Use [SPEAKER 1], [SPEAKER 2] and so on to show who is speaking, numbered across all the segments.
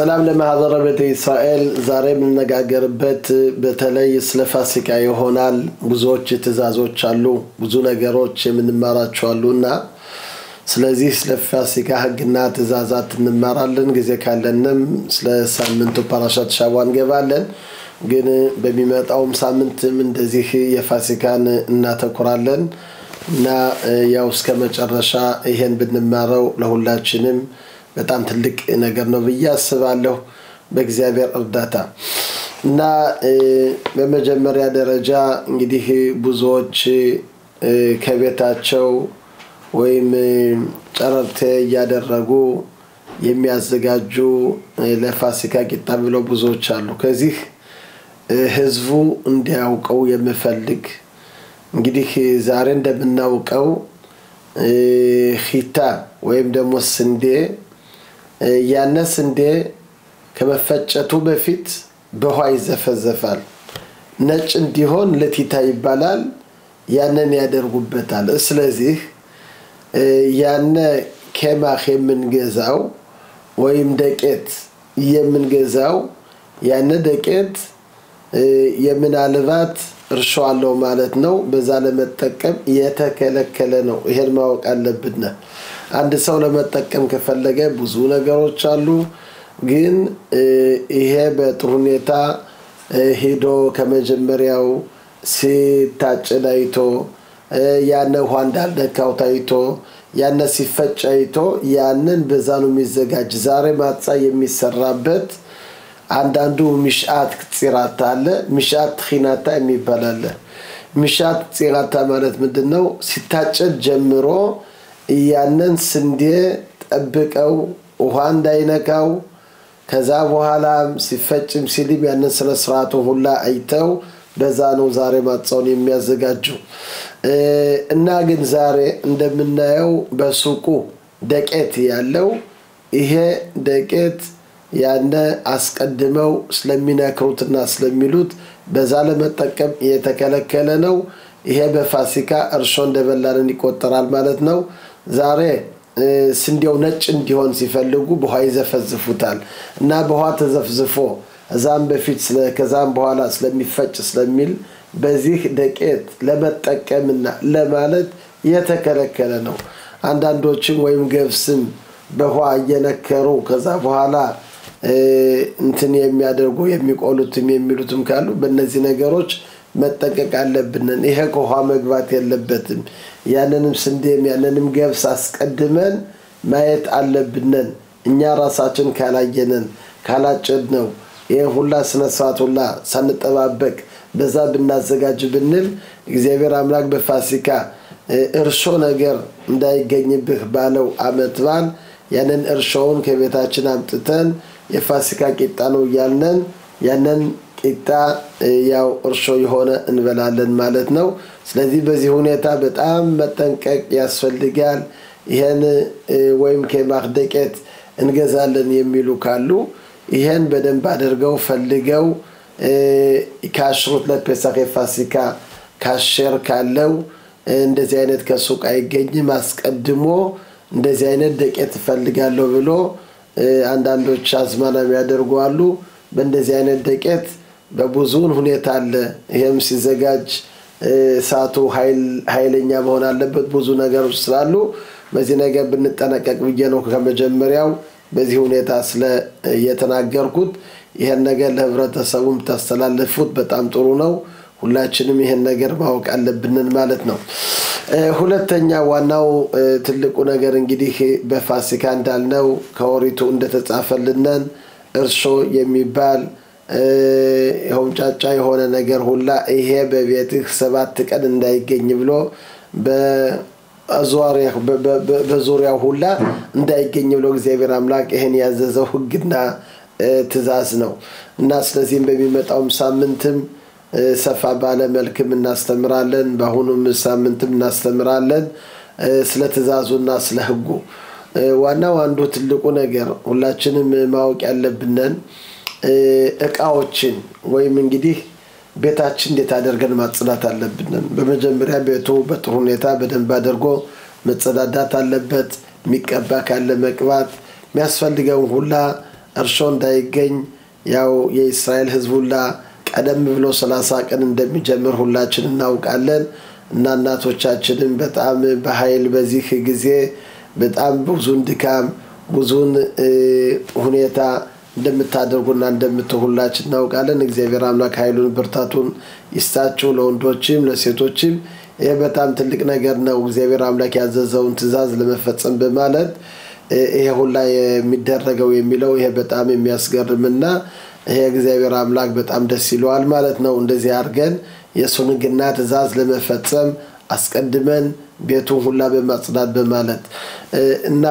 [SPEAKER 1] ሰላም ለማህበረ ቤተ እስራኤል ዛሬ የምንነጋገርበት በተለይ ስለ ፋሲካ ይሆናል። ብዙዎች ትእዛዞች አሉ፣ ብዙ ነገሮች የምንማራቸው አሉና ስለዚህ ስለ ፋሲካ ህግና ትእዛዛት እንማራለን። ጊዜ ካለንም ስለ ሳምንቱ ፓራሻት ሻዋን ገባለን። ግን በሚመጣውም ሳምንትም እንደዚህ የፋሲካን እናተኩራለን እና ያው እስከ መጨረሻ ይሄን ብንማረው ለሁላችንም በጣም ትልቅ ነገር ነው ብዬ አስባለሁ በእግዚአብሔር እርዳታ። እና በመጀመሪያ ደረጃ እንግዲህ ብዙዎች ከቤታቸው ወይም ጨረርቴ ያደረጉ የሚያዘጋጁ ለፋሲካ ቂጣ ብለው ብዙዎች አሉ። ከዚህ ህዝቡ እንዲያውቀው የምፈልግ እንግዲህ ዛሬ እንደምናውቀው ኺታ ወይም ደግሞ ስንዴ ያነስ እንደ ከመፈጨቱ በፊት በውሃ ይዘፈዘፋል። ነጭ እንዲሆን ለቲታ ይባላል። ያንን ያደርጉበታል። ስለዚህ ያነ ከማህ የምንገዛው ወይም ደቄት የምንገዛው ያነ ደቄት የምናልባት እርሾ አለው ማለት ነው። በዛ ለመጠቀም የተከለከለ ነው። ይሄን ማወቅ አለብን። አንድ ሰው ለመጠቀም ከፈለገ ብዙ ነገሮች አሉ። ግን ይሄ በጥሩ ሁኔታ ሄዶ ከመጀመሪያው ሲታጨድ አይቶ ያነ ውሃ እንዳልነካው ታይቶ ያነ ሲፈጭ አይቶ ያንን በዛ ነው የሚዘጋጅ። ዛሬ ማጻ የሚሰራበት አንዳንዱ ምሽአት ፂራታ አለ፣ ምሽአት ኺናታ የሚባል አለ። ምሽአት ፂራታ ማለት ምንድነው? ሲታጨድ ጀምሮ ያንን ስንዴ ጠብቀው ውሃ እንዳይነካው ከዛ በኋላ ሲፈጭም ሲልም ያንን ስለ ስርዓቱ ሁላ አይተው በዛ ነው ዛሬ ማጻውን የሚያዘጋጁ። እና ግን ዛሬ እንደምናየው በሱቁ ደቄት ያለው ይሄ ደቄት ያነ አስቀድመው ስለሚነክሩትና ስለሚሉት በዛ ለመጠቀም የተከለከለ ነው። ይሄ በፋሲካ እርሾ እንደበላን ይቆጠራል ማለት ነው። ዛሬ ስንዴው ነጭ እንዲሆን ሲፈልጉ በውሃ ይዘፈዝፉታል እና በውሃ ተዘፍዝፎ እዛም በፊት ከዛም በኋላ ስለሚፈጭ ስለሚል በዚህ ደቄት ለመጠቀምና ለማለት የተከለከለ ነው። አንዳንዶችም ወይም ገብስም በውሃ እየነከሩ ከዛ በኋላ እንትን የሚያደርጉ የሚቆሉትም የሚሉትም ካሉ በእነዚህ ነገሮች መጠቀቅ አለብን። ይሄ ከውሃ መግባት የለበትም። ያንንም ስንዴም ያንንም ገብስ አስቀድመን ማየት አለብን። እኛ ራሳችን ካላየነን ካላጨድነው ይሄ ሁላ ስነስርዓት ሁላ ሳንጠባበቅ በዛ ብናዘጋጅ ብንል እግዚአብሔር አምላክ በፋሲካ እርሾ ነገር እንዳይገኝብህ ባለው አመት በዓል ያንን እርሾውን ከቤታችን አምጥተን የፋሲካ ቂጣ ነው ያልነን ያንን ቂጣ ያው እርሾ የሆነ እንበላለን ማለት ነው። ስለዚህ በዚህ ሁኔታ በጣም መጠንቀቅ ያስፈልጋል። ይሄን ወይም ከማህ ደቄት እንገዛለን የሚሉ ካሉ ይሄን በደንብ አድርገው ፈልገው ካሽሩት ለፔሳክ ፋሲካ ካሸር ካለው እንደዚህ አይነት ከሱቅ አይገኝም። አስቀድሞ እንደዚህ አይነት ደቄት ፈልጋለሁ ብሎ አንዳንዶች አዝማናም ያደርጉ አሉ። በእንደዚህ አይነት ደቄት በብዙውን ሁኔታ አለ። ይሄም ሲዘጋጅ ሳቱ ኃይለኛ መሆን አለበት። ብዙ ነገሮች ስላሉ በዚህ ነገር ብንጠነቀቅ ብዬ ነው ከመጀመሪያው በዚህ ሁኔታ ስለ የተናገርኩት። ይሄን ነገር ለህብረተሰቡም ተስተላልፉት በጣም ጥሩ ነው። ሁላችንም ይሄን ነገር ማወቅ አለብን ማለት ነው። ሁለተኛ ዋናው ትልቁ ነገር እንግዲህ በፋሲካ እንዳልነው ከኦሪቱ እንደተጻፈልን እርሾ የሚባል ሆምጫጫ የሆነ ነገር ሁላ ይሄ በቤትህ 7 ቀን እንዳይገኝ ብሎ በዙሪያው ሁላ እንዳይገኝ ብሎ እግዚአብሔር አምላክ ይሄን ያዘዘው ህግና ትእዛዝ ነው። እና ስለዚህም በሚመጣው ሳምንትም ሰፋ ባለ መልኩም እናስተምራለን። በአሁኑም ሳምንትም እናስተምራለን ስለ ትእዛዙና ስለ ህጉ። ዋናው አንዱ ትልቁ ነገር ሁላችንም ማወቅ ያለብን እቃዎችን ወይም እንግዲህ ቤታችን እንዴት አድርገን ማጽዳት አለብን። በመጀመሪያ ቤቱ በጥሩ ሁኔታ በደንብ አድርጎ መጸዳዳት አለበት። የሚቀባ ካለ መቅባት የሚያስፈልገው ሁላ እርሾ እንዳይገኝ ያው የእስራኤል ሕዝብ ሁላ ቀደም ብሎ 30 ቀን እንደሚጀምር ሁላችን እናውቃለን እና እናቶቻችንን በጣም በኃይል በዚህ ጊዜ በጣም ብዙን ድካም ብዙን ሁኔታ እንደምታደርጉና እንደምትሁላችን እናውቃለን እግዚአብሔር አምላክ ኃይሉን ብርታቱን ይስጣችሁ ለወንዶችም ለሴቶችም ይሄ በጣም ትልቅ ነገር ነው እግዚአብሔር አምላክ ያዘዘውን ትእዛዝ ለመፈጸም በማለት ይሄ ሁላ የሚደረገው የሚለው ይሄ በጣም የሚያስገርምና ይሄ እግዚአብሔር አምላክ በጣም ደስ ይለዋል ማለት ነው እንደዚህ አድርገን የሱን ግና ትእዛዝ ለመፈጸም አስቀድመን ቤቱን ሁላ በማጽዳት በማለት እና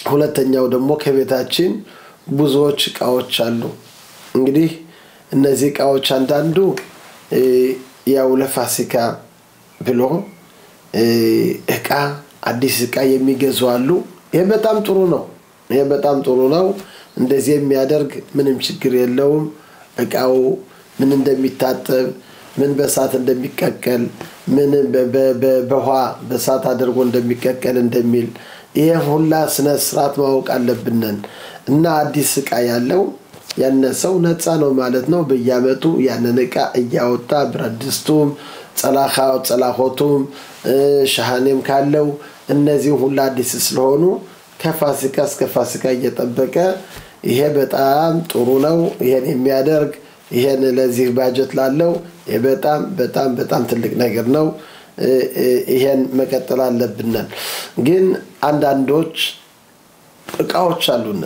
[SPEAKER 1] ሁለተኛው ደግሞ ከቤታችን ብዙዎች ዕቃዎች አሉ እንግዲህ እነዚህ ዕቃዎች አንዳንዱ ያው ለፋሲካ ብሎ ዕቃ አዲስ ዕቃ የሚገዙ አሉ ይሄ በጣም ጥሩ ነው እንደዚህ የሚያደርግ ምንም ችግር የለውም ዕቃው ምን እንደሚታጠብ ምን በሳት እንደሚቀቀል ምን በውሃ በሳት አድርጎ እንደሚቀቀል እንደሚል ይሄ ሁላ ስነ ስርዓት ማወቅ አለብን እና አዲስ ዕቃ ያለው ያነሰው ነፃ ነው ማለት ነው በየአመቱ ያንን ዕቃ እያወጣ ብረድስቱም ጸላሆቱም ሻሃኔም ካለው እነዚህ ሁላ አዲስ ስለሆኑ ከፋሲካ እስከ ፋሲካ እየጠበቀ ይሄ በጣም ጥሩ ነው ይሄን የሚያደርግ ይሄን ለዚህ ባጀት ላለው በጣም ትልቅ ነገር ነው ይሄን መቀጠል አለብን ግን አንዳንዶች ዕቃዎች አሉን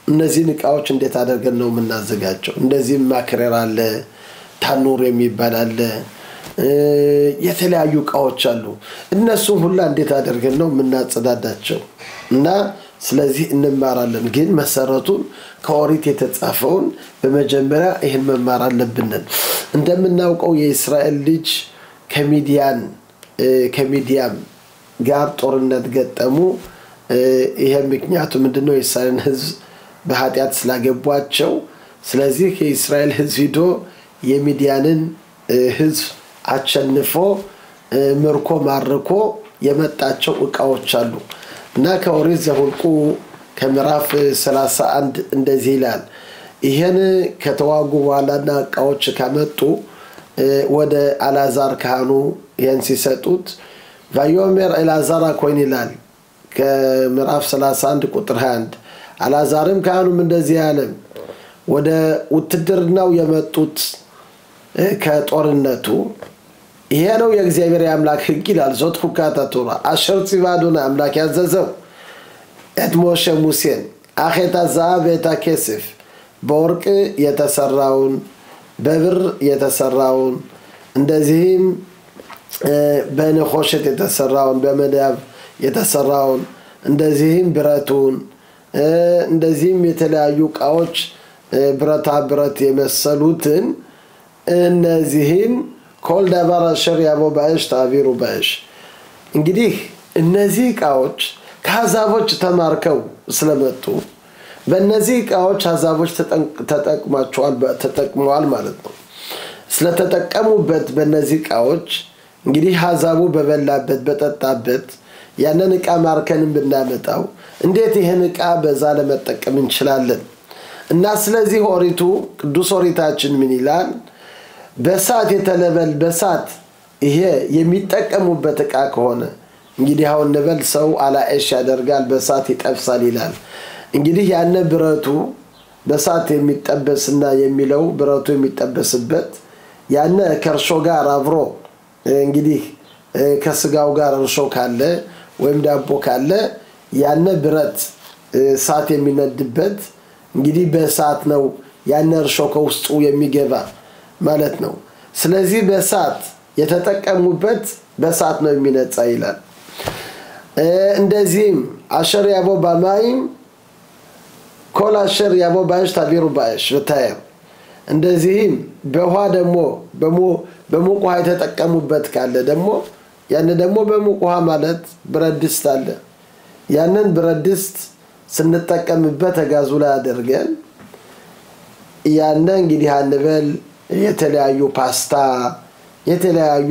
[SPEAKER 1] እነዚህ ዕቃዎች እንዴት አድርገን ነው የምናዘጋጀው እንደዚህ ማክረር አለ ታኑር የሚባል አለ የተለያዩ ዕቃዎች አሉ እነሱ ሁላ እንዴት አድርገን ነው የምናጸዳዳቸው እና ስለዚህ እንማራለን ግን መሰረቱን ከኦሪት የተጻፈውን በመጀመሪያ ይሄን መማር አለብን እንደምናውቀው የእስራኤል ልጅ ከሚዲያም ጋር ጦርነት ገጠሙ ይሄ ምክንያቱ ምንድነው የእስራኤል ሕዝብ በኃጢአት ስላገቧቸው ስለዚህ የእስራኤል ሕዝብ ሂዶ የሚዲያንን ሕዝብ አሸንፎ ምርኮ ማርኮ የመጣቸው ዕቃዎች አሉ እና ከኦሪት ዘኍልቍ ከምዕራፍ 31 እንደዚህ ይላል ይሄን ከተዋጉ በኋላና ዕቃዎች ካመጡ ወደ አልዓዛር ካህኑ ይሄን ሲሰጡት ቫዮሜር አልዓዛር ኮይን ይላል ከምዕራፍ 31 ቁጥር 21 አልዓዛርም ካህኑም እንደዚህ ያለ ወደ ውትድርናው የመጡት ከጦርነቱ ይሄ ነው የእግዚአብሔር አምላክ ሕግ ይላል ዞት ሁካታ ቶራ አሸር ጽባዶና አምላክ ያዘዘው እትሞሸ ሙሴን አኼታ ዛብ ከስፍ በወርቅ የተሰራውን በብር የተሰራውን እንደዚህም በነኾሸት የተሰራውን በመዳብ የተሰራውን እንደዚህም ብረቱን እንደዚህም የተለያዩ ዕቃዎች ብረታ ብረት የመሰሉትን እነዚህን ኮል ዳባራ ሸር ያቦ ባሽ ታቢሩ ባሽ እንግዲህ እነዚህ ዕቃዎች ከአሕዛቦች ተማርከው ስለመጡ በእነዚህ ዕቃዎች አሕዛቦች ተጠቅመዋል ማለት ነው ስለተጠቀሙበት በእነዚህ ዕቃዎች እንግዲህ አሕዛቡ በበላበት በጠጣበት ያንን ዕቃ ማርከን ብናመጣው እንዴት ይሄን ዕቃ በዛ ለመጠቀም እንችላለን እና ስለዚህ ኦሪቱ ቅዱስ ኦሪታችን ምን ይላል በሳት የተለበል በሳት ይሄ የሚጠቀሙበት ዕቃ ከሆነ እንግዲህ አሁን ነበር ሰው አላኤሽ ያደርጋል በሳት ይጠብሳል ይላል እንግዲህ ያነ ብረቱ በሳት የሚጠበስና የሚለው ብረቱ የሚጠበስበት ያነ ከርሾ ጋር አብሮ እንግዲህ ከስጋው ጋር እርሾ ካለ ወይም ዳቦ ካለ ያነ ብረት ሳት የሚነድበት እንግዲህ በሳት ነው ያነ እርሾ ከውስጡ የሚገባ ማለት ነው ስለዚህ በሳት የተጠቀሙበት በሳት ነው የሚነጻ ይላል እንደዚህም አሸር ያቦ ባማይም ኮል አሸር ያቦ ባሽ ታቢሩ ባሽ በታየም እንደዚህም በውሃ ደግሞ በሙቅ ውሃ የተጠቀሙበት ካለ ደግሞ ያን ደግሞ በሙቅ ውሃ ማለት ብረድስት አለ ያንን ብረድስት ስንጠቀምበት ጋዙ ላይ አድርገን ያን እንግዲህ አንበል የተለያዩ ፓስታ የተለያዩ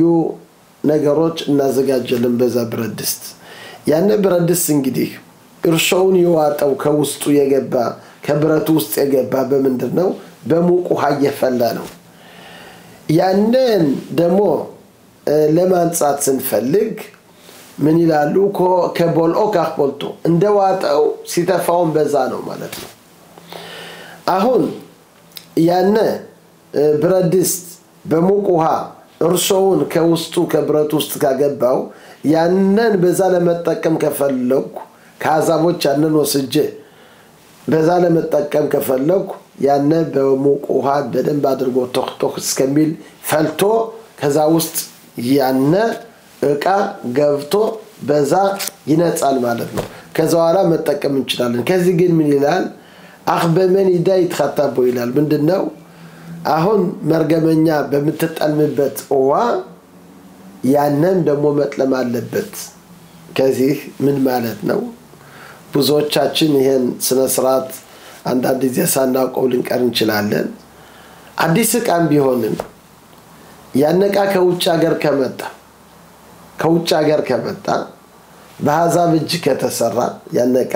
[SPEAKER 1] ነገሮች እናዘጋጀልን በዛ ብረድስት ያን ብረድስት እንግዲህ እርሾውን ይዋጣው ከውስጡ የገባ ከብረቱ ውስጥ የገባ በምንድነው በሙቅ ውሃ እየፈላ ነው ያንን ደግሞ ለማንጻት ስንፈልግ ምን ይላሉ ከቦልኦ ካፖልቶ እንደዋጣው ሲተፋውን በዛ ነው ማለት ነው አሁን ያነ ብረድስት በሙቅ ውሃ እርሾውን ከውስጡ ከብረቱ ውስጥ ካገባው ያንን በዛ ለመጠቀም ከፈለኩ ከአዛቦች ያንን ወስጄ በዛ ለመጠቀም ከፈለኩ ያነ በሙቅ ውሃ በደንብ አድርጎ ቶክቶክ እስከሚል ፈልቶ ከዛ ውስጥ ያነ እቃ ገብቶ በዛ ይነጻል ማለት ነው ከዛ በኋላ መጠቀም እንችላለን ከዚህ ግን ምን ይላል አخبመን ይዳይ ተخطቦ ይላል ምንድነው አሁን መርገመኛ በመተጣልምበት ውሃ ያንን ደግሞ መጥለም አለበት ከዚህ ምን ማለት ነው ብዙዎቻችን ይሄን ስነ ስርዓት አንዳንድ ጊዜ ሳናውቀው ልንቀር እንችላለን አዲስ ዕቃም ቢሆንም ያነቃ ከውጭ ሀገር ከመጣ በአሕዛብ እጅ ከተሰራ ያነቃ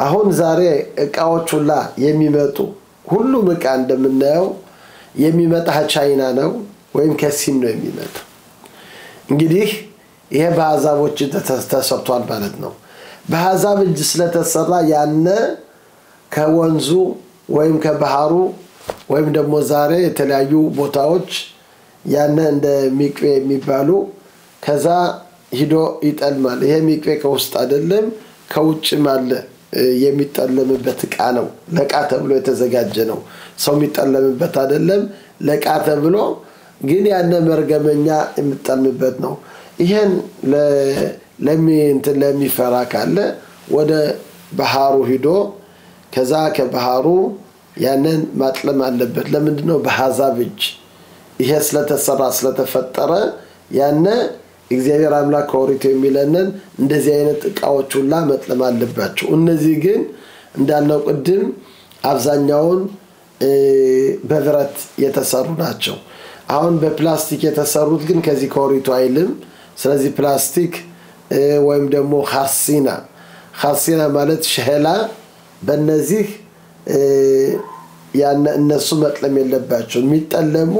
[SPEAKER 1] አሁን ዛሬ ዕቃዎች ሁላ የሚመጡ ሁሉም ዕቃ እንደምናየው የሚመጣ ቻይና ነው ወይም ከሲን ነው የሚመጣው እንግዲህ ይሄ በአሕዛቦች ተሰርቷል ማለት ነው በአሕዛብ እጅ ስለተሰራ ያነ ከወንዙ ወይም ከባህሩ ወይም ደግሞ ዛሬ የተለያዩ ቦታዎች ያነ እንደ ሚቅቤ የሚባሉ ከዛ ሂዶ ይጠልማል ይሄ ሚቅቤ ከውስጥ አይደለም ከውጭም አለ የሚጠለምበት ዕቃ ነው ለቃ ተብሎ የተዘጋጀ ነው ሰው የሚጠለምበት አይደለም ለቃ ተብሎ ግን ያነ መርገመኛ የሚጠልምበት ነው ይሄን ለሚፈራ ካለ ወደ ባህሩ ሂዶ ከዛ ከባህሩ ያንን ማጥለም አለበት ለምንድነው በአሕዛብ እጅ ይሄ ስለተሰራ ስለተፈጠረ ያነ እግዚአብሔር አምላክ ኮሪቶ የሚለንን እንደዚህ አይነት ዕቃዎች ሁላ መጥለም አለባቸው እነዚህ ግን እንዳልነው ቅድም አብዛኛውን በብረት የተሰሩ ናቸው አሁን በፕላስቲክ የተሰሩት ግን ከዚህ ኮሪቶ አይልም ስለዚህ ፕላስቲክ ወይም ደግሞ ኻርሲና ማለት ሸህላ በእነዚህ ያነ እነሱ መጥለም የለባቸው የሚጠለሙ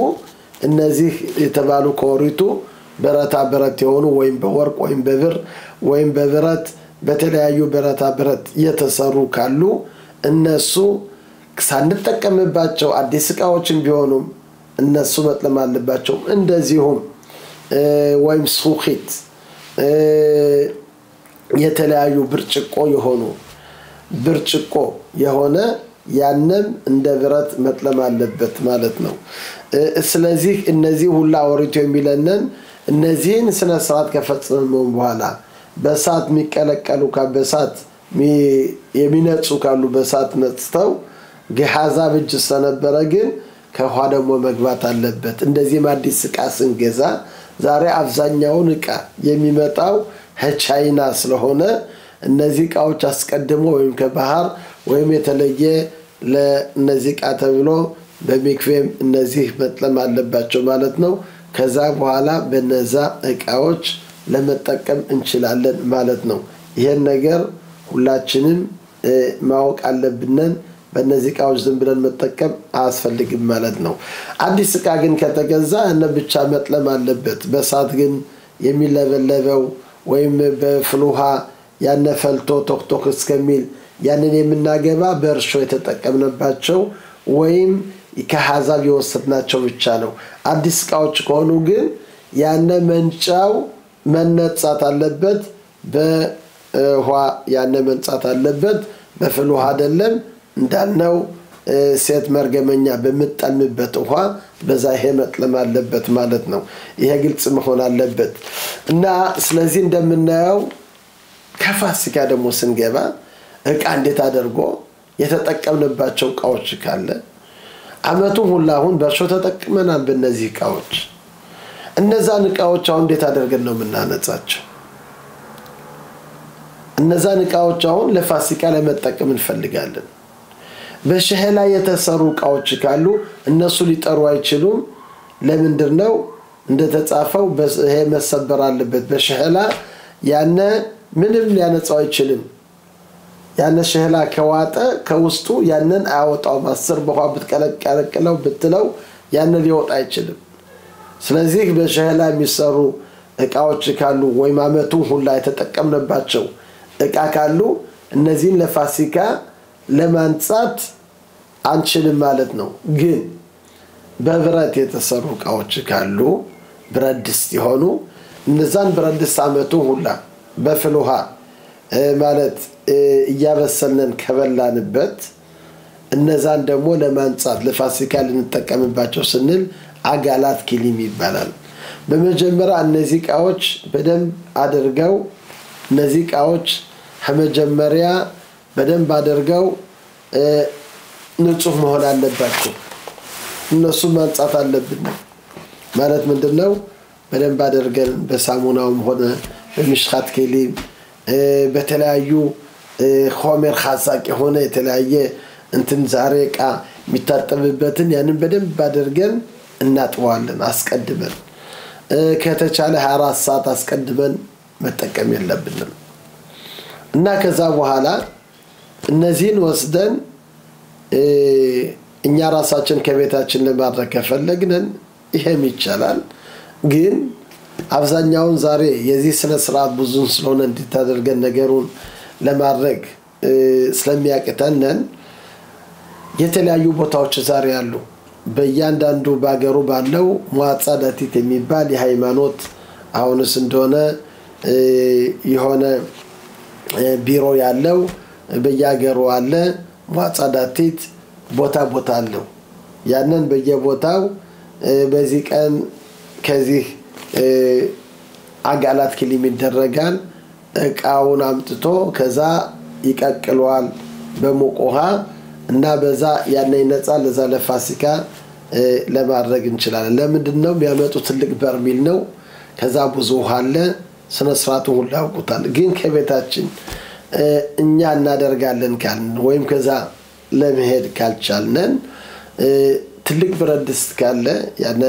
[SPEAKER 1] እነዚህ የተባሉ ኮሪቶ በረታ ብረት የሆኑ ወይም በወርቅ ወይም በብር ወይም በብረት በተለያዩ በረታ ብረት የተሰሩ ካሉ እነሱ ሳንጠቀምባቸው አዲስ ዕቃዎችን ቢሆኑም እነሱ መጥለም አለባቸው እንደዚሁም ወይም ሱኺት የተለያዩ ብርጭቆ የሆነ ያንም እንደ ብረት መጥለም አለበት ማለት ነው ስለዚህ እነዚህ ሁላ ወሪቶ የሚለንን እነዚህን ስነ ስርዓት ከፈጸመን በኋላ በሳት የሚቀለቀሉ ከበሳት የሚነጹ ካሉ በሳት ነጽተው ገሃዛብ እጅ ስለነበረ ግን ከውሃ ደግሞ መግባት አለበት እንደዚህ አዲስ ዕቃ ስንገዛ ዛሬ አብዛኛውን ዕቃ የሚመጣው ከቻይና ስለሆነ እነዚህ ዕቃዎች አስቀድሞ ወይም ከባህር ወይም የተለየ ለነዚህ ዕቃ ተብሎ በሚክፌም እነዚህ መጥለም አለባቸው ማለት ነው ከዛ በኋላ በነዛ ዕቃዎች ለመጠቀም እንችላለን ማለት ነው ይሄን ነገር ሁላችንም ማወቅ አለብን በእነዚህ ዕቃዎች ዝም ብለን መጠቀም አያስፈልግም ማለት ነው አዲስ ዕቃ ግን ከተገዛ እነ ብቻ መጥለም አለበት በሳት ግን የሚለበለበው ወይም በፍሉሃ ያነ ፈልቶ ቶክቶክ እስከሚል ያንን የምናገባ በእርሾ የተጠቀምነባቸው ወይም ከአሕዛብ የወሰድናቸው ብቻ ነው አዲስ ዕቃዎች ከሆኑ ግን ያነ መንጫው መነጻት አለበት በውሃ ያነ መንጻት አለበት በፍሉሃ አይደለም እንዳልነው ሴት መርገመኛ በመጣልምበት ውሃ በዛ ይሄ መጥለም አለበት ማለት ነው ይሄ ግልጽ መሆን አለበት እና ስለዚህ እንደምናየው ከፋሲካ ደግሞ ስንገባ ዕቃ እንዴት አድርጎ የተጠቀምንባቸው ዕቃዎች ካለ አመቱን ሁሉ አሁን በርሾ ተጠቅመናል በእነዚህ ዕቃዎች እነዛን ዕቃዎች አሁን እንዴት አድርገን ነው የምናነጻቸው እነዛን ዕቃዎች አሁን ለፋሲካ ለመጠቀም እንፈልጋለን በሸህላ የተሰሩ ዕቃዎች ካሉ እነሱ ሊጠሩ አይችሉም ለምንድነው እንደተጻፈው ይሄ መሰበር አለበት በሸህላ ያነ ምንም ሊያነጻው አይችልም ያን ሸህላ ከዋጠ ከውስጡ ያንን አያወጣው ማስር በኋላ ብትቀለቀለው ብትለው ያንን ሊወጣ አይችልም ስለዚህ በሸህላ የሚሰሩ እቃዎች ካሉ ወይ ማመቱ ሁላ የተጠቀምነባቸው እቃ ካሉ እነዚህን ለፋሲካ ለማንጻት አንችልም ማለት ነው ግን በብረት የተሰሩ እቃዎች ካሉ ብረድስት ይሆኑ እነዛን ብረድስት አመቱ ሁላ በፍልውሃ ማለት እያበሰልን ከበላንበት እነዛን ደግሞ ለማንጻት ለፋሲካ ልንጠቀምባቸው ስንል አጋላት ኪሊም ይባላል በመጀመሪያ እነዚህ እቃዎች በደንብ አድርገው እነዚህ እቃዎች ከመጀመሪያ በደንብ አድርገው ንጹህ መሆን አለባቸው እነሱ ማንጻት አለብን ማለት ምንድነው በደንብ አድርገን በሳሙናውም ሆነ በሚሽኻት ኪሊም በተለያዩ ኾሜር ኻሳቅ ሆነ የተለያየ እንትን ዛሬቃ የሚታጠብበትን ያንን በደንብ አድርገን እናጥዋለን አስቀድመን ከተቻለ 24 ሰዓት አስቀድመን መጠቀም የለብንም እና ከዛ በኋላ እነዚህን ወስደን እኛ ራሳችን ከቤታችን ለማድረግ ከፈለግን ይሄም ይቻላል ግን አብዛኛውን ዛሬ የዚህ ስነ ስርዓት ብዙን ስለሆነ እንድታደርገን ነገሩን ለማድረግ ስለሚያቀተነን የተለያዩ ቦታዎች ዛሬ አሉ በእያንዳንዱ ባገሩ ባለው ሙአጻዳቲት የሚባል የሃይማኖት አሁንስ እንደሆነ የሆነ ቢሮ ያለው በያገሩ አለ ሙአጻዳቲት ቦታ አለው ያንን በየቦታው በዚህ ቀን ከዚህ አጋላት ኪሊም ይደረጋል እቃውን አምጥቶ ከዛ ይቀቅለዋል በሙቆሃ እና በዛ ያነ ይነጻል ለዛ ለፋሲካ ለማድረግ እንችላለን ለምንድነው የሚያመጡ ትልቅ በርሚል ነው ከዛ ብዙ ውሃ አለ ስነ ስርዓቱ ሁሉ ያውቁታል ግን ከቤታችን እኛ እናደርጋለን ካልን ወይም ከዛ ለመሄድ ካልቻልን ትልቅ ብረድስት ካለ ያነ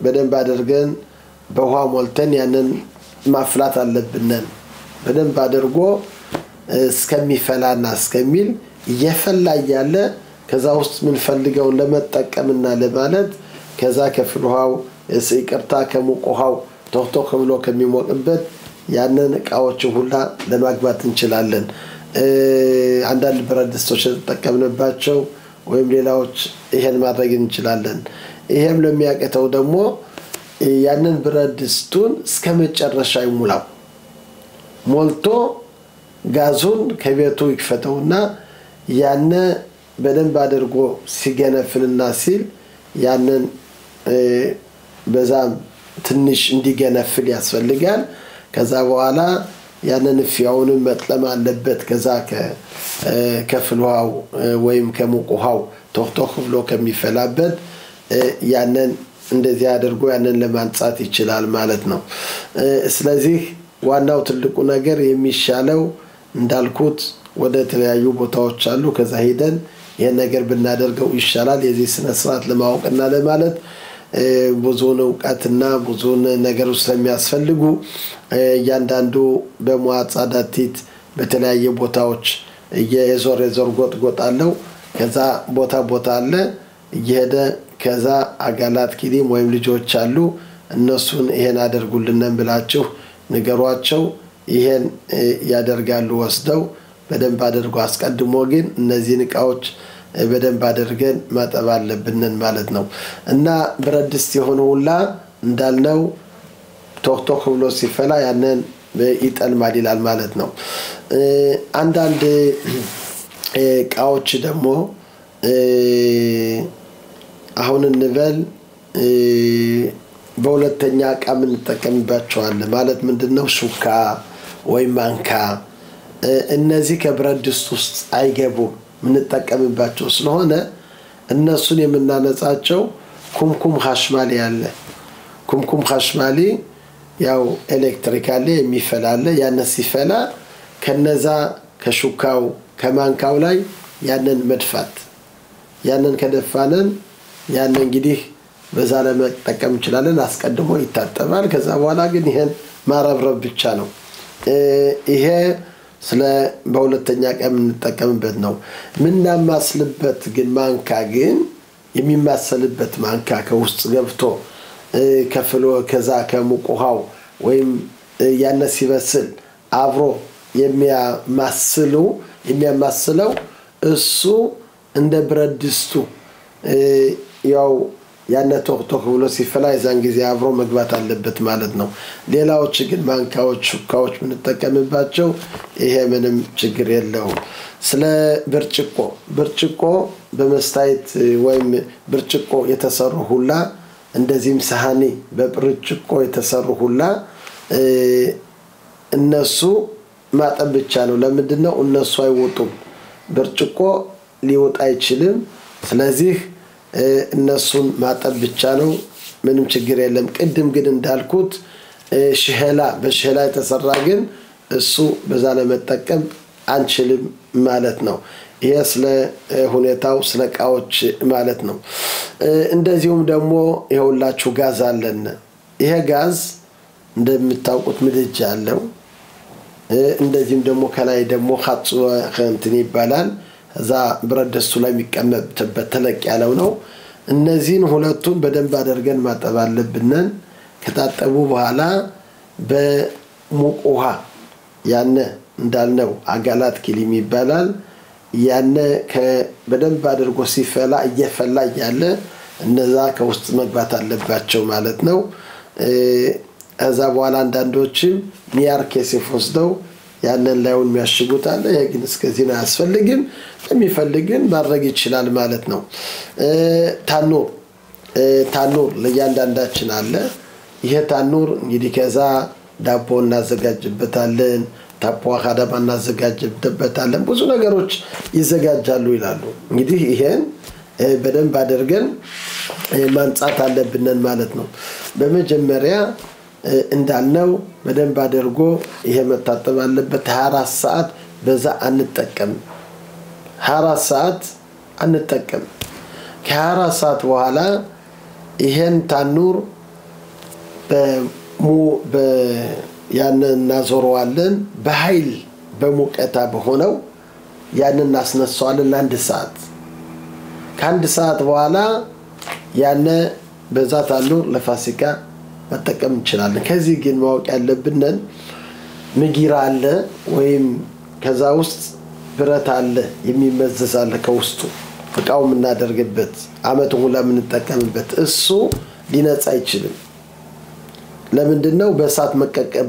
[SPEAKER 1] በደንብ አድርገን በውሃ ሞልተን ያንን ማፍላት አለብን በደንብ አድርጎ እስከሚፈላና እስከሚል እየፈላ ያለ ከዛ ውስጥ ምን ፈልገው ለመጠቀምና ለማለት ከዛ ከፍልውሃው ይቅርታ ከሙቆሃው ቶክቶክ ብሎ ከሚሞቅበት ያንን እቃዎች ሁላ ለማግባት እንችላለን አንዳንድ ብረድስቶች ተጠቀምንባቸው ወይም ሌላዎች ይሄን ማድረግ እንችላለን ይሄም ለሚያቀተው ደግሞ ያንን ብረድስቱን እስከመጨረሻ ይሙላው ሞልቶ ጋዙን ከቤቱ ይክፈተውና ያነ በደንብ አድርጎ ሲገነፍልና ሲል ያንን በዛም ትንሽ እንዲገነፍል ያስፈልጋል ከዛ በኋላ ያንን ፍያውን መጥለም አለበት ከዛ ከፍልውሃው ወይም ከሙቆሃው ቶክቶክ ብሎ ከሚፈላበት ያንን እንደዚህ አድርጎ ያንን ለማንጻት ይችላል ማለት ነው ስለዚህ ዋናው ትልቁ ነገር የሚሻለው እንዳልኩት ወደ ተለያዩ ቦታዎች አሉ ከዛ ሄደን ይሄን ነገር ብናደርገው ይሻላል የዚህ ስነ ስርዓት ለማወቅና ለማለት ብዙውን ዕውቀትና ብዙውን ነገር ስለሚያስፈልጉ ያንዳንዱ በሙአጻዳቲት በተለያየ ቦታዎች የዞር ጎጥ አለው ከዛ ቦታ አለ እየሄደ ከዛ አጋላት ኪሊም ወይም ልጆች አሉ እነሱን ይሄን አድርጉልን ብላችሁ ንገሯቸው ይሄን ያደርጋሉ ወስደው በደንብ አድርጎ አስቀድሞ ግን እነዚህን እቃዎች በደንብ አድርገን ማጠብ አለብን ማለት ነው እና ብረድስት የሆነ ሁላ እንዳልነው ቶክቶክ ብሎ ሲፈላ ያንን ይጠልማል ይላል ማለት ነው አንዳንድ እቃዎች ደግሞ አሁን እንበል በሁለተኛ እቃ ምን እንጠቀምባቸዋለን ማለት ምንድነው ሹካ ወይ ማንካ እነዚህ ከብረድስት ውስጥ አይገቡም ምን እንጠቀምባቸው ስለሆነ እነሱን የምናነጻቸው ኩምኩም ኻሽማሊ ያለ ኩምኩም ኻሽማሊ ያው ኤሌክትሪካሊ የሚፈላል ያነ ሲፈላ ከነዛ ከሹካው ከማንካው ላይ ያንን መድፋት ያንን ከደፋነን ያንን እንግዲህ በዛ ለመጠቀም እንችላለን አስቀድሞ ይታጠባል ከዛ በኋላ ግን ይሄን ማረብረብ ብቻ ነው ይሄ ስለ በሁለተኛ ቀን እንጠቀምበት ነው ምናማስልበት ግን ማንካ ግን የሚማሰልበት ማንካ ከውስጥ ገብቶ ከፍሎ ከዛ ከሙቁሃው ወይም ያነ ሲበስል አብሮ የሚያማስለው እሱ እንደ ብረድስቱ ያው ያነ ቶክቶክ ብሎ ሲፈላ የዛን ጊዜ አብሮ መግባት አለበት ማለት ነው ሌላዎች ግን ማንካዎች ሹካዎች ምንጠቀምባቸው ይሄ ምንም ችግር የለውም ስለ ብርጭቆ በመስታይት ወይም ብርጭቆ የተሰሩ ሁላ እንደዚህም ሳህኒ በብርጭቆ የተሰሩ ሁላ እነሱ ማጠብ ብቻ ነው ለምንድነው እነሱ አይወጡም ብርጭቆ ሊወጣ አይችልም ስለዚህ እነሱን ማጠብ ብቻ ነው ምንም ችግር የለም ቅድም ግን እንዳልኩት በሽህላ የተሰራ ግን እሱ በዛ ለመጠቀም አንችልም ማለት ነው ይሄ ስለ ሁኔታው ስለ ቃዎች ማለት ነው እንደዚሁም ደግሞ ይኸውላችሁ ጋዝ አለን ይሄ ጋዝ እንደምታውቁት ምድጃ አለው እንደዚህም ደግሞ ከላይ ደግሞ ኻጽ እንትን ይባላል እዛ ብረድስቱ ላይ የሚቀመጥበት ተለቅ ያለው ነው እነዚህን ሁለቱን በደንብ አድርገን ማጠብ አለብን ከታጠቡ በኋላ በሙቅ ውሃ ያነ እንዳልነው አጋላት ኪሊም ይባላል ያነ በደንብ አድርጎ ሲፈላ እየፈላ ያለ እነዛ ከውስጥ መግባት አለባቸው ማለት ነው እዛ በኋላ አንዳንዶችም ኒያር ኬሴፍ ወስደው ያንን ላይውን የሚያሽጉት አለ ይሄ ግን እስከዚህ ነው ያስፈልግም የሚፈልግን ማድረግ ይችላል ማለት ነው ታኑር ለያንዳንዳችን አለ ይሄ ታኑር እንግዲህ ከዛ ዳቦ እናዘጋጅበታለን ታፖዋ ኻዳባ እናዘጋጅበታለን ብዙ ነገሮች ይዘጋጃሉ ይላሉ እንግዲህ ይሄን በደንብ አድርገን ማንጻት አለብን ማለት ነው በመጀመሪያ እንዳልነው በደንብ አድርጎ ይሄ መታጠብ አለበት 24 ሰዓት በዛ አንጠቀም 24 ሰዓት አንጠቀም ከ24 ሰዓት በኋላ ይሄን ታኑር ያንን እናዞረዋለን በኃይል በሙቀታ በሆነው ያንን እናስነሳዋለን ለአንድ ሰዓት ከአንድ ሰዓት በኋላ ያነ በዛ ታኑር ለፋሲካ መጠቀም እንችላለን ከዚህ ግን ማወቅ ያለብን ምጊራ አለ ወይም ከዛ ውስጥ ብረት አለ የሚመዘዝ አለ ከውስጡ ፍቃው ምናደርግበት አመቱን ሁላ ምንጠቀምበት እሱ ሊነጻ አይችልም ለምንድነው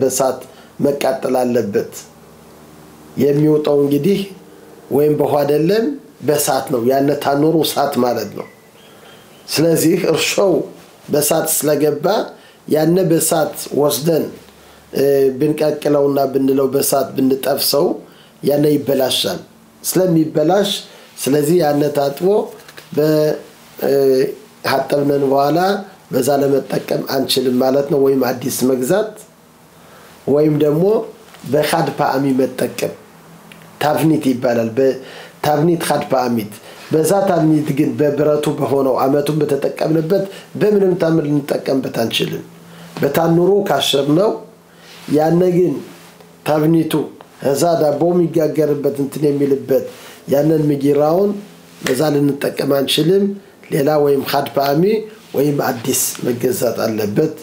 [SPEAKER 1] በሳት መቃጠል አለበት የሚወጣው እንግዲህ ወይም በኋላ አይደለም በሳት ነው ያነ ታኑሩ ሳት ማለት ነው ስለዚህ እርሾው በሳት ስለገባ ያነ በሳት ወስደን ብንቀቅለውና ብንለው በሳት ብንጠብሰው ያነ ይበላሻል ስለሚበላሽ ስለዚህ ያነ ታጥቦ በሐጠብነን በኋላ በዛ ለመጠቀም አንችልም ማለት ነው ወይም አዲስ መግዛት ወይም ደግሞ በኻድፓአሚ መጠቀም ታፍኒት ይባላል በታፍኒት ኻድፓአሚት በዛ ታፍኒት ግን በብረቱ በሆነው አመቱን በተጠቀምንበት በምንም ታምር ልንጠቀምበት አንችልም በታኑሩ ካሸርነው ያነ ግን ታፍኒቱ እዛ ዳቦ የሚጋገርበት እንትን የሚልበት ያንን ምጊራውን በዛ ልንጠቀም አንችልም ሌላ ወይም ኻድፓአሚ ወይም አዲስ መገዛት አለበት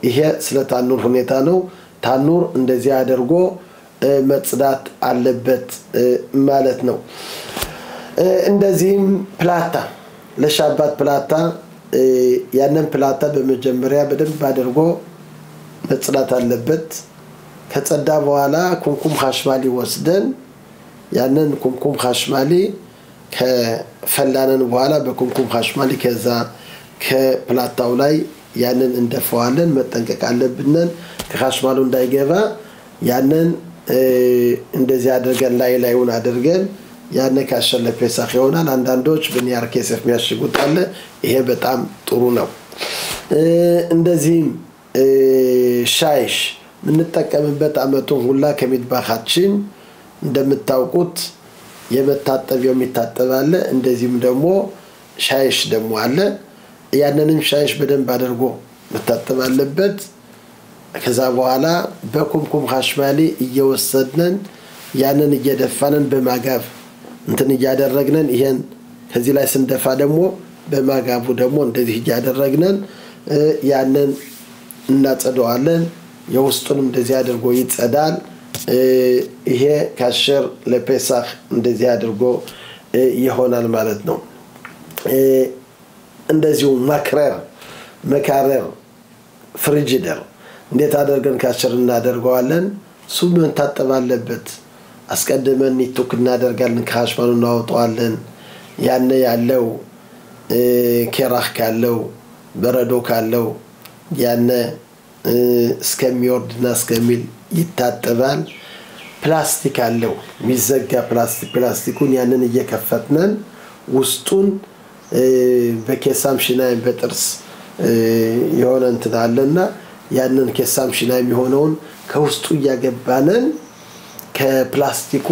[SPEAKER 1] ይሄ ስለ ታኑር ሁኔታ ነው ታኑር እንደዚህ አድርጎ መጽዳት አለበት ማለት ነው እንደዚህም ፕላታ ለሻባት ፕላታ ያንን ፕላታ በመጀመሪያ በደንብ አድርጎ መጽዳት አለበት ከጸዳ በኋላ ኩምኩም ኻሽማሊ ወስደን ያንን ኩምኩም ኻሽማሊ ከፈላነን በኋላ በኩምኩም ኻሽማሊ ከዛ ከፕላታው ላይ ያንን እንደፈዋለን መጠንቀቅ አለብን ከኻሽማሉ እንዳይገባ ያንን እንደዚህ አድርገን ላይውን አድርገን ያነ ካሸለ ፔሳኽ ይሆናል አንዳንዶች በኒያር ኬሴፍ የሚያሽጉት አለ ይሄ በጣም ጥሩ ነው እንደዚህም ሻይሽ ምንጠቀምበት አመቱን ሁላ ከሚጥባኻችን እንደምታውቁት የመታጠቢያው የሚታጠባለ እንደዚህም ደግሞ ሻይሽ ደግሞ አለ ያንንም ሻይሽ በደንብ አድርጎ መታጠብ አለበት ከዛ በኋላ በኩምኩም ኻሽማሊ እየወሰድነን ያንን እየደፋንን በማጋብ እንትን እያደረግነን ይሄን ከዚህ ላይ ስንደፋ ደግሞ በማጋቡ ደግሞ እንደዚህ እያደረግነን ያንን እናጸደዋለን የውስጡንም እንደዚህ አድርጎ ይጸዳል ይሄ ካሸር ለፔሳህ እንደዚህ አድርጎ ይሆናል ማለት ነው እንደዚሁ መካረር ፍሪጅደር እንዴት አድርገን ካሸር እናደርገዋለን ሱም መታጠብ አለበት አስቀድመን ኒቱክ እናደርጋለን ካሽማኑ እናወጣዋለን ያነ ያለው ኬራህ ካለው በረዶ ካለው ያነ እስከሚወርድና እስከሚል ይታጠባል ፕላስቲክ አለው ሚዘጋ ፕላስቲኩን ያንን እየከፈትነን ውስጡን በኬሳም ሽናይ በጥርስ የሆነ እንትን አለና ያንን ኬሳም ሽናይ የሚሆነውን ከውስጡ ያገባነን ከፕላስቲኩ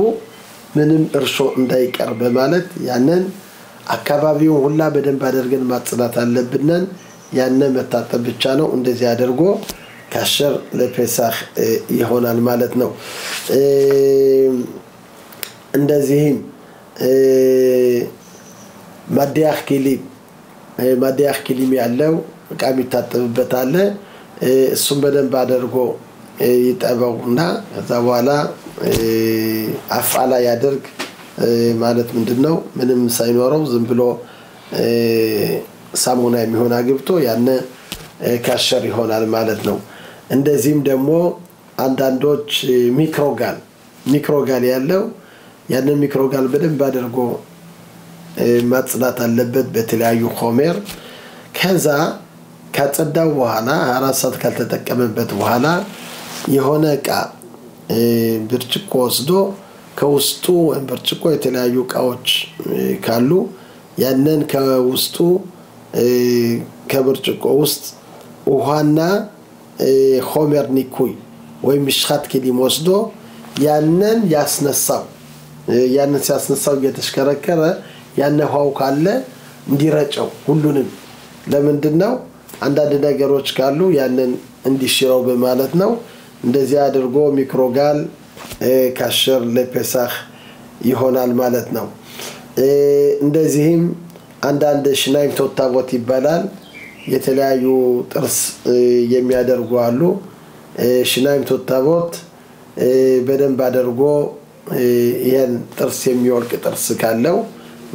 [SPEAKER 1] ምንም እርሾ እንዳይቀር በማለት ያንን አካባቢውን ሁላ በደንብ አድርገን ማጽዳት አለብንን ያንን መታጠብ ብቻ ነው እንደዚህ አድርጎ ካሸር ለፔሳህ ይሆናል ማለት ነው እንደዚህም ማዲያህ ኪሊም ያለው ቃም ይታጠብበት አለ እሱም በደንብ አድርጎ ይጠበውና ከዛ በኋላ አፍዓላ ያደርግ ማለት ምንድነው ምንም ሳይኖረው ዝም ብሎ ሳሙና የሚሆን አግብቶ ያነ ካሸር ይሆናል ማለት ነው እንደዚህም ደግሞ አንዳንዶች ሚክሮጋል ያለው ያንን ሚክሮጋል በደንብ አድርጎ ማጽዳት አለበት በተለያዩ ኾሜር ከዛ ካጸዳው በኋላ 4 ሰዓት ካልተጠቀመበት በኋላ የሆነ ዕቃ ብርጭቆ ወስዶ ከውስጡ ብርጭቆ የተለያዩ ዕቃዎች ካሉ ያንን ከውስጡ ከብርጭቆ ውስጥ ውሃና ኾሜር ኒኩይ ወይ ምሽኻት ኪሊም ወስዶ ያንን ያስነሳው ያንን ሲያስነሳው እየተሽከረከረ ያነ ውሃው ካለ እንዲረጨው ሁሉንም ለምንድነው አንዳንድ ነገሮች ካሉ ያንን እንዲሽረው በማለት ነው እንደዚህ አድርጎ ሚክሮጋል ካሸር ለፔሳህ ይሆናል ማለት ነው እንደዚህም አንዳንድ ሽናይም ቶታቦት ይባላል የተለያዩ ጥርስ የሚያደርጉ አሉ ሽናይም ቶታቦት በደንብ አድርጎ ይሄን ጥርስ የሚወልቅ ጥርስ ካለው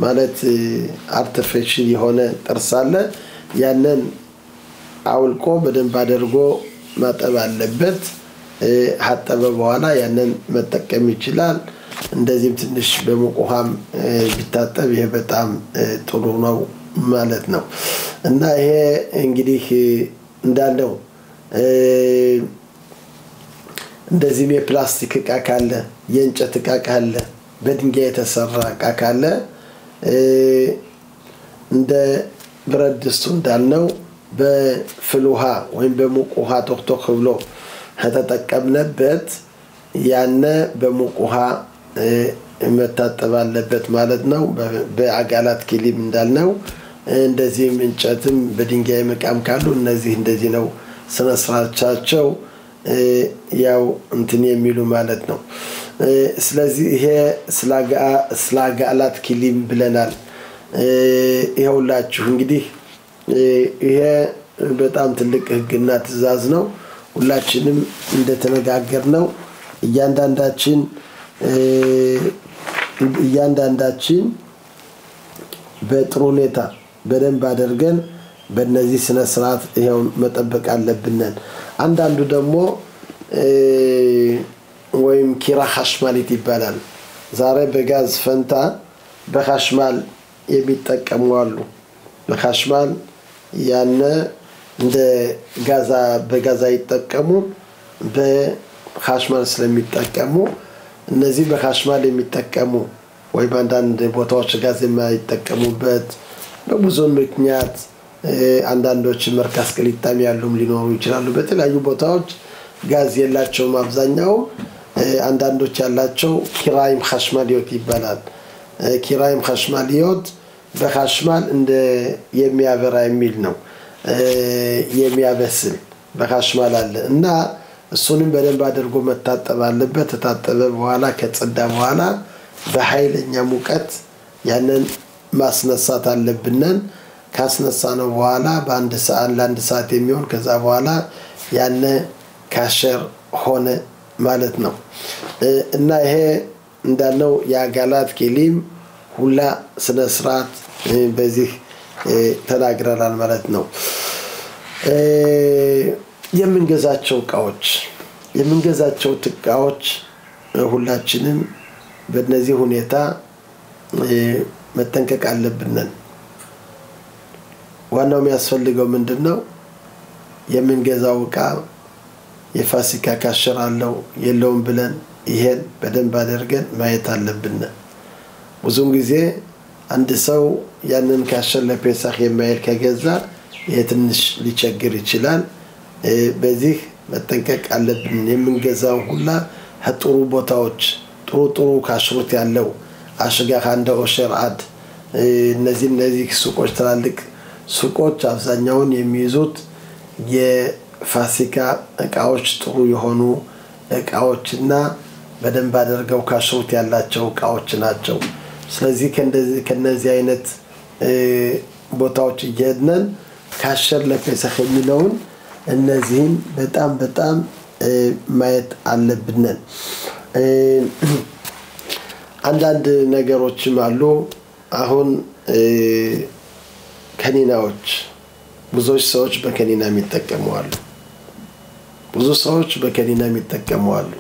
[SPEAKER 1] ማለት አርቲፊሻል የሆነ ጥርስ አለ ያንን አውልቆ በደንብ አድርጎ ማጠብ አለበት ሐጠበ በኋላ ያንን መጠቀም ይችላል እንደዚህም ትንሽ በሙቅ ውሃም ቢታጠብ ይሄ በጣም ጥሩ ነው ማለት ነው እና ይሄ እንግዲህ እንዳለው እንደዚህ የፕላስቲክ ዕቃ ካለ የእንጨት ዕቃ ካለ በድንጋይ የተሰራ ዕቃ ካለ እንደ ብረት ድስቱ እንዳልነው በፍል ውሃ ወይም በሙቅ ውሃ ቶክቶክ ብሎ ከተጠቀምነበት ያነ በሙቅ ውሃ መታጠብ አለበት ማለት ነው በአጋላት ኪሊም እንዳልነው እንደዚህም እንጨትም በድንጋይ መቃም ካሉ እነዚህ እንደዚህ ነው ስነስርዓታቸው ያው እንትን የሚሉ ማለት ነው ስለዚህ ይሄ ስላጋላት ኪሊም ብለናል ይኸውላችሁ እንግዲህ ይሄ በጣም ትልቅ ህግና ትእዛዝ ነው ሁላችንም እንደተነጋገርነው እያንዳንዳችን በጥሩ ሁኔታ በደንብ አድርገን በእነዚህ ስነ ስርዓት ይሄው መጠበቅ አለብን አንዳንዱ ደግሞ ወይም ኪራ ሐሽማሊት ይባላል ዛሬ በጋዝ ፈንታ በሐሽማል የሚጠቀሙ አሉ በሐሽማል ያነ እንደ በጋዛ ይጠቀሙ በሐሽማል ስለሚጠቀሙ እነዚህ በሐሽማል የሚጠቀሙ ወይ በአንዳንድ ቦታዎች ጋዝ የማይጠቀሙበት በብዙ ምክንያት አንዳንዶች መርካስ ቅሊጣም ያሉም ሊኖሩ ይችላሉ በተለያዩ ቦታዎች ጋዝ የላቸውም አብዛኛው አንዳንዶች ያላቸው ኪራይም ሐሽማሊዮት ይባላል ኪራይም ሐሽማሊዮት በሐሽማል እንደ የሚያበራ የሚል ነው የሚያበስል በሐሽማል አለ እና እሱንም በደንብ አድርጎ መታጠብ አለበት ተታጠበ በኋላ ከጸዳ በኋላ በኃይለኛ ሙቀት ያንን ማስነሳት አለብን ካስነሳነው በኋላ በአንድ ሰዓት ለአንድ ሰዓት የሚሆን ከዛ በኋላ ያነ ካሸር ሆነ ማለት ነው እና ይሄ እንዳለው ያጋላት ኬሊም ሁላ ስነ ስርዓት በዚህ ተናግረናል ማለት ነው የምንገዛቸው እቃዎች ሁላችንም በእነዚህ ሁኔታ መጠንቀቅ አለብን ዋናው የሚያስፈልገው ምንድነው የምንገዛው እቃ የፋሲካ ካሸር አለው የለውም ብለን ይሄን በደንብ አድርገን ማየት አለብን ብዙም ጊዜ አንድ ሰው ያንን ካሸር ለፔሳህ የማይል ከገዛ የትንሽ ሊቸግር ይችላል በዚህ መጠንቀቅ አለብን የምንገዛው ሁላ ጥሩ ቦታዎች ጥሩ ካሽሩት ያለው አሽጋህ አንደ ኦሸርአድ እነዚህ ሱቆች ትላልቅ ሱቆች አብዛኛውን የሚይዙት የፋሲካ እቃዎች ጥሩ የሆኑ እቃዎችና በደንብ አድርገው ካሽሩት ያላቸው እቃዎች ናቸው ስለዚህ ከነዚህ አይነት ቦታዎች እየሄድን ካሸር ለፔሳህ የሚለውን እነዚህን በጣም ማየት አለብን አንዳንድ ነገሮችም አሉ አሁን ከኒናዎች ብዙ ሰዎች በከኒና የሚጠቀሙ አሉ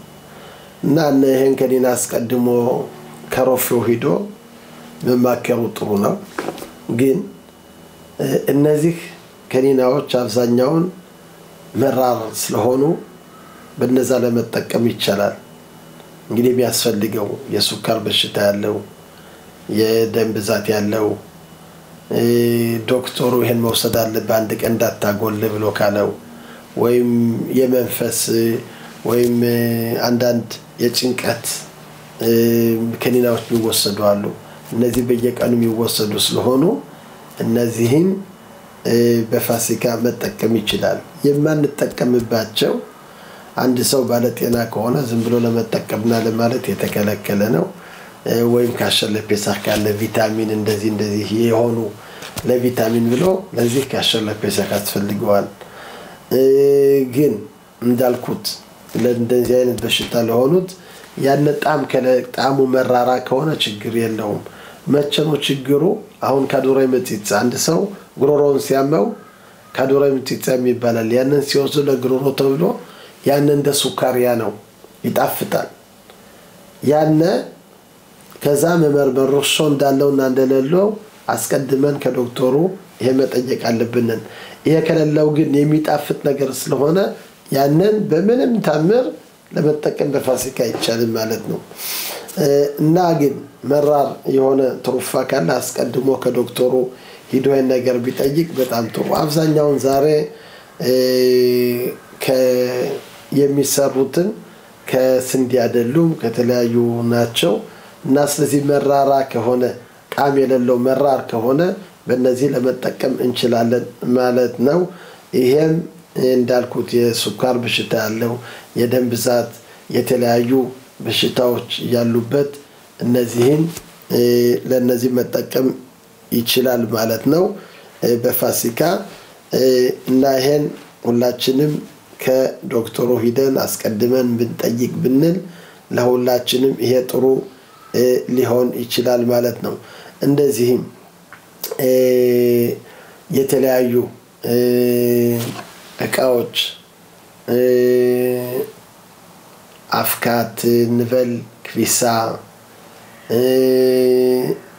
[SPEAKER 1] እና ይሄን ከኒና አስቀድሞ ከሮፌው ሄዶ መማከሩ ጥሩ ነው ግን እነዚህ ከኒናዎች አብዛኛውን መራር ስለሆኑ በነዛ ለመጠቀም ይቻላል እንግዲህ የሚያስፈልገው የሱካር በሽታ ያለው የደም ብዛት ያለው ዶክተሩ ይሄን መውሰድ አለበት አንድ ቀን እንዳታጎል ብሎ ካለው ወይም የመንፈስ ወይም አንዳንድ የጭንቀት ከኒናዎች የሚወሰዱ አሉ እነዚህ በየቀኑ የሚወሰዱ ስለሆኑ እነዚህን በፋሲካ መጠቀም ይችላል የማንጠቀምባቸው አንድ ሰው ባለ ጤና ከሆነ ዝም ብሎ ለመጠቀምና ለማለት የተከለከለ ነው ወይም ካሸር ለፔሳህ ካለ ቪታሚን እንደዚህ የሆኑ ለቪታሚን ብሎ ለዚህ ካሸር ለፔሳህ ያስፈልገዋል ግን እንዳልኩት ለእንደዚህ አይነት በሽታ ለሆኑት ያን ጣሙ መራራ ከሆነ ችግር የለውም መቸኖ ችግሩ አሁን ካዶራይ መጥይት አንድ ሰው ግሮሮውን ሲያመው ካዶራይ መጥይት የሚባላል ያንን ሲወስዱ ለግሮሮ ተብሎ ያንን እንደ ሱካሪያ ነው ይጣፍጣል ያነ ከዛ መመርመሮሾ እንዳለውና እንደሌለው አስቀድመን ከዶክተሩ ይሄ መጠየቅ አለብን ይሄ ከሌለው ግን የሚጣፍጥ ነገር ስለሆነ ያንን በምንም ታምር ለመጠቀም በፋሲካ ይቻላል ማለት ነው እና ግን መራር የሆነ ትሩፋ ካለ አስቀድሞ ከዶክተሩ ሂዶ ነገር ቢጠይቅ በጣም ጥሩ አብዛኛውን ዛሬ የሚሰሩትን ከስንዴ አይደሉም ከተለያዩ ናቸው እና ስለዚህ መራራ ከሆነ ጣም የሌለው መራር ከሆነ በእነዚህ ለመጠቀም እንችላለን ማለት ነው ይሄም እንዳልኩት የሱካር በሽታ ያለው የደም ብዛት የተለያዩ በሽታዎች ያሉበት እነዚህን ለነዚህ መጠቀም ይችላል ማለት ነው በፋሲካ እና ይሄን ሁላችንም ከዶክተሩ ሂደን አስቀድመን ብንጠይቅ ብንል ለሁላችንም ይሄ ጥሩ ሊሆን ይችላል ማለት ነው እንደዚህም የተለያዩ እቃዎች አፍካት ንበል ክፊሳ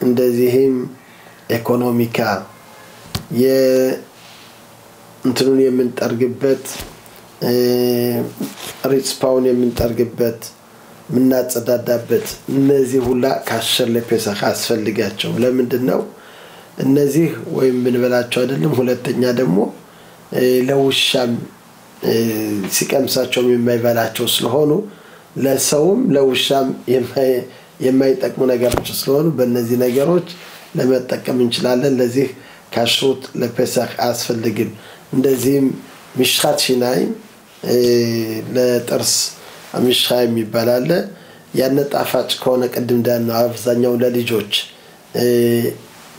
[SPEAKER 1] እንደዚህም ኢኮኖሚካ የእንትኑን የምንጠርግበት ሪጽፓውን የምንጠርግበት ምናጸዳዳበት እነዚህ ሁላ ካሸር ለፔሳህ ያስፈልጋቸው ለምንድነው እነዚህ ወይም ምንበላቸው አይደለም ሁለተኛ ደግሞ ለውሻም ሲቀምሳቸው የማይበላቸው ስለሆኑ ለሰውም ለውሻም የማይጠቅሙ ነገሮች ስለሆኑ በእነዚህ ነገሮች ለመጠቀም እንችላለን ለዚህ ካሽሩት ለፔሳህ ያስፈልግን እንደዚህም ምሽኻት ሽናይ ለጥርስ አምሽኻ የሚባል ያን ጣፋጭ ከሆነ ቅድም እንዳልነው አብዛኛው ለልጆች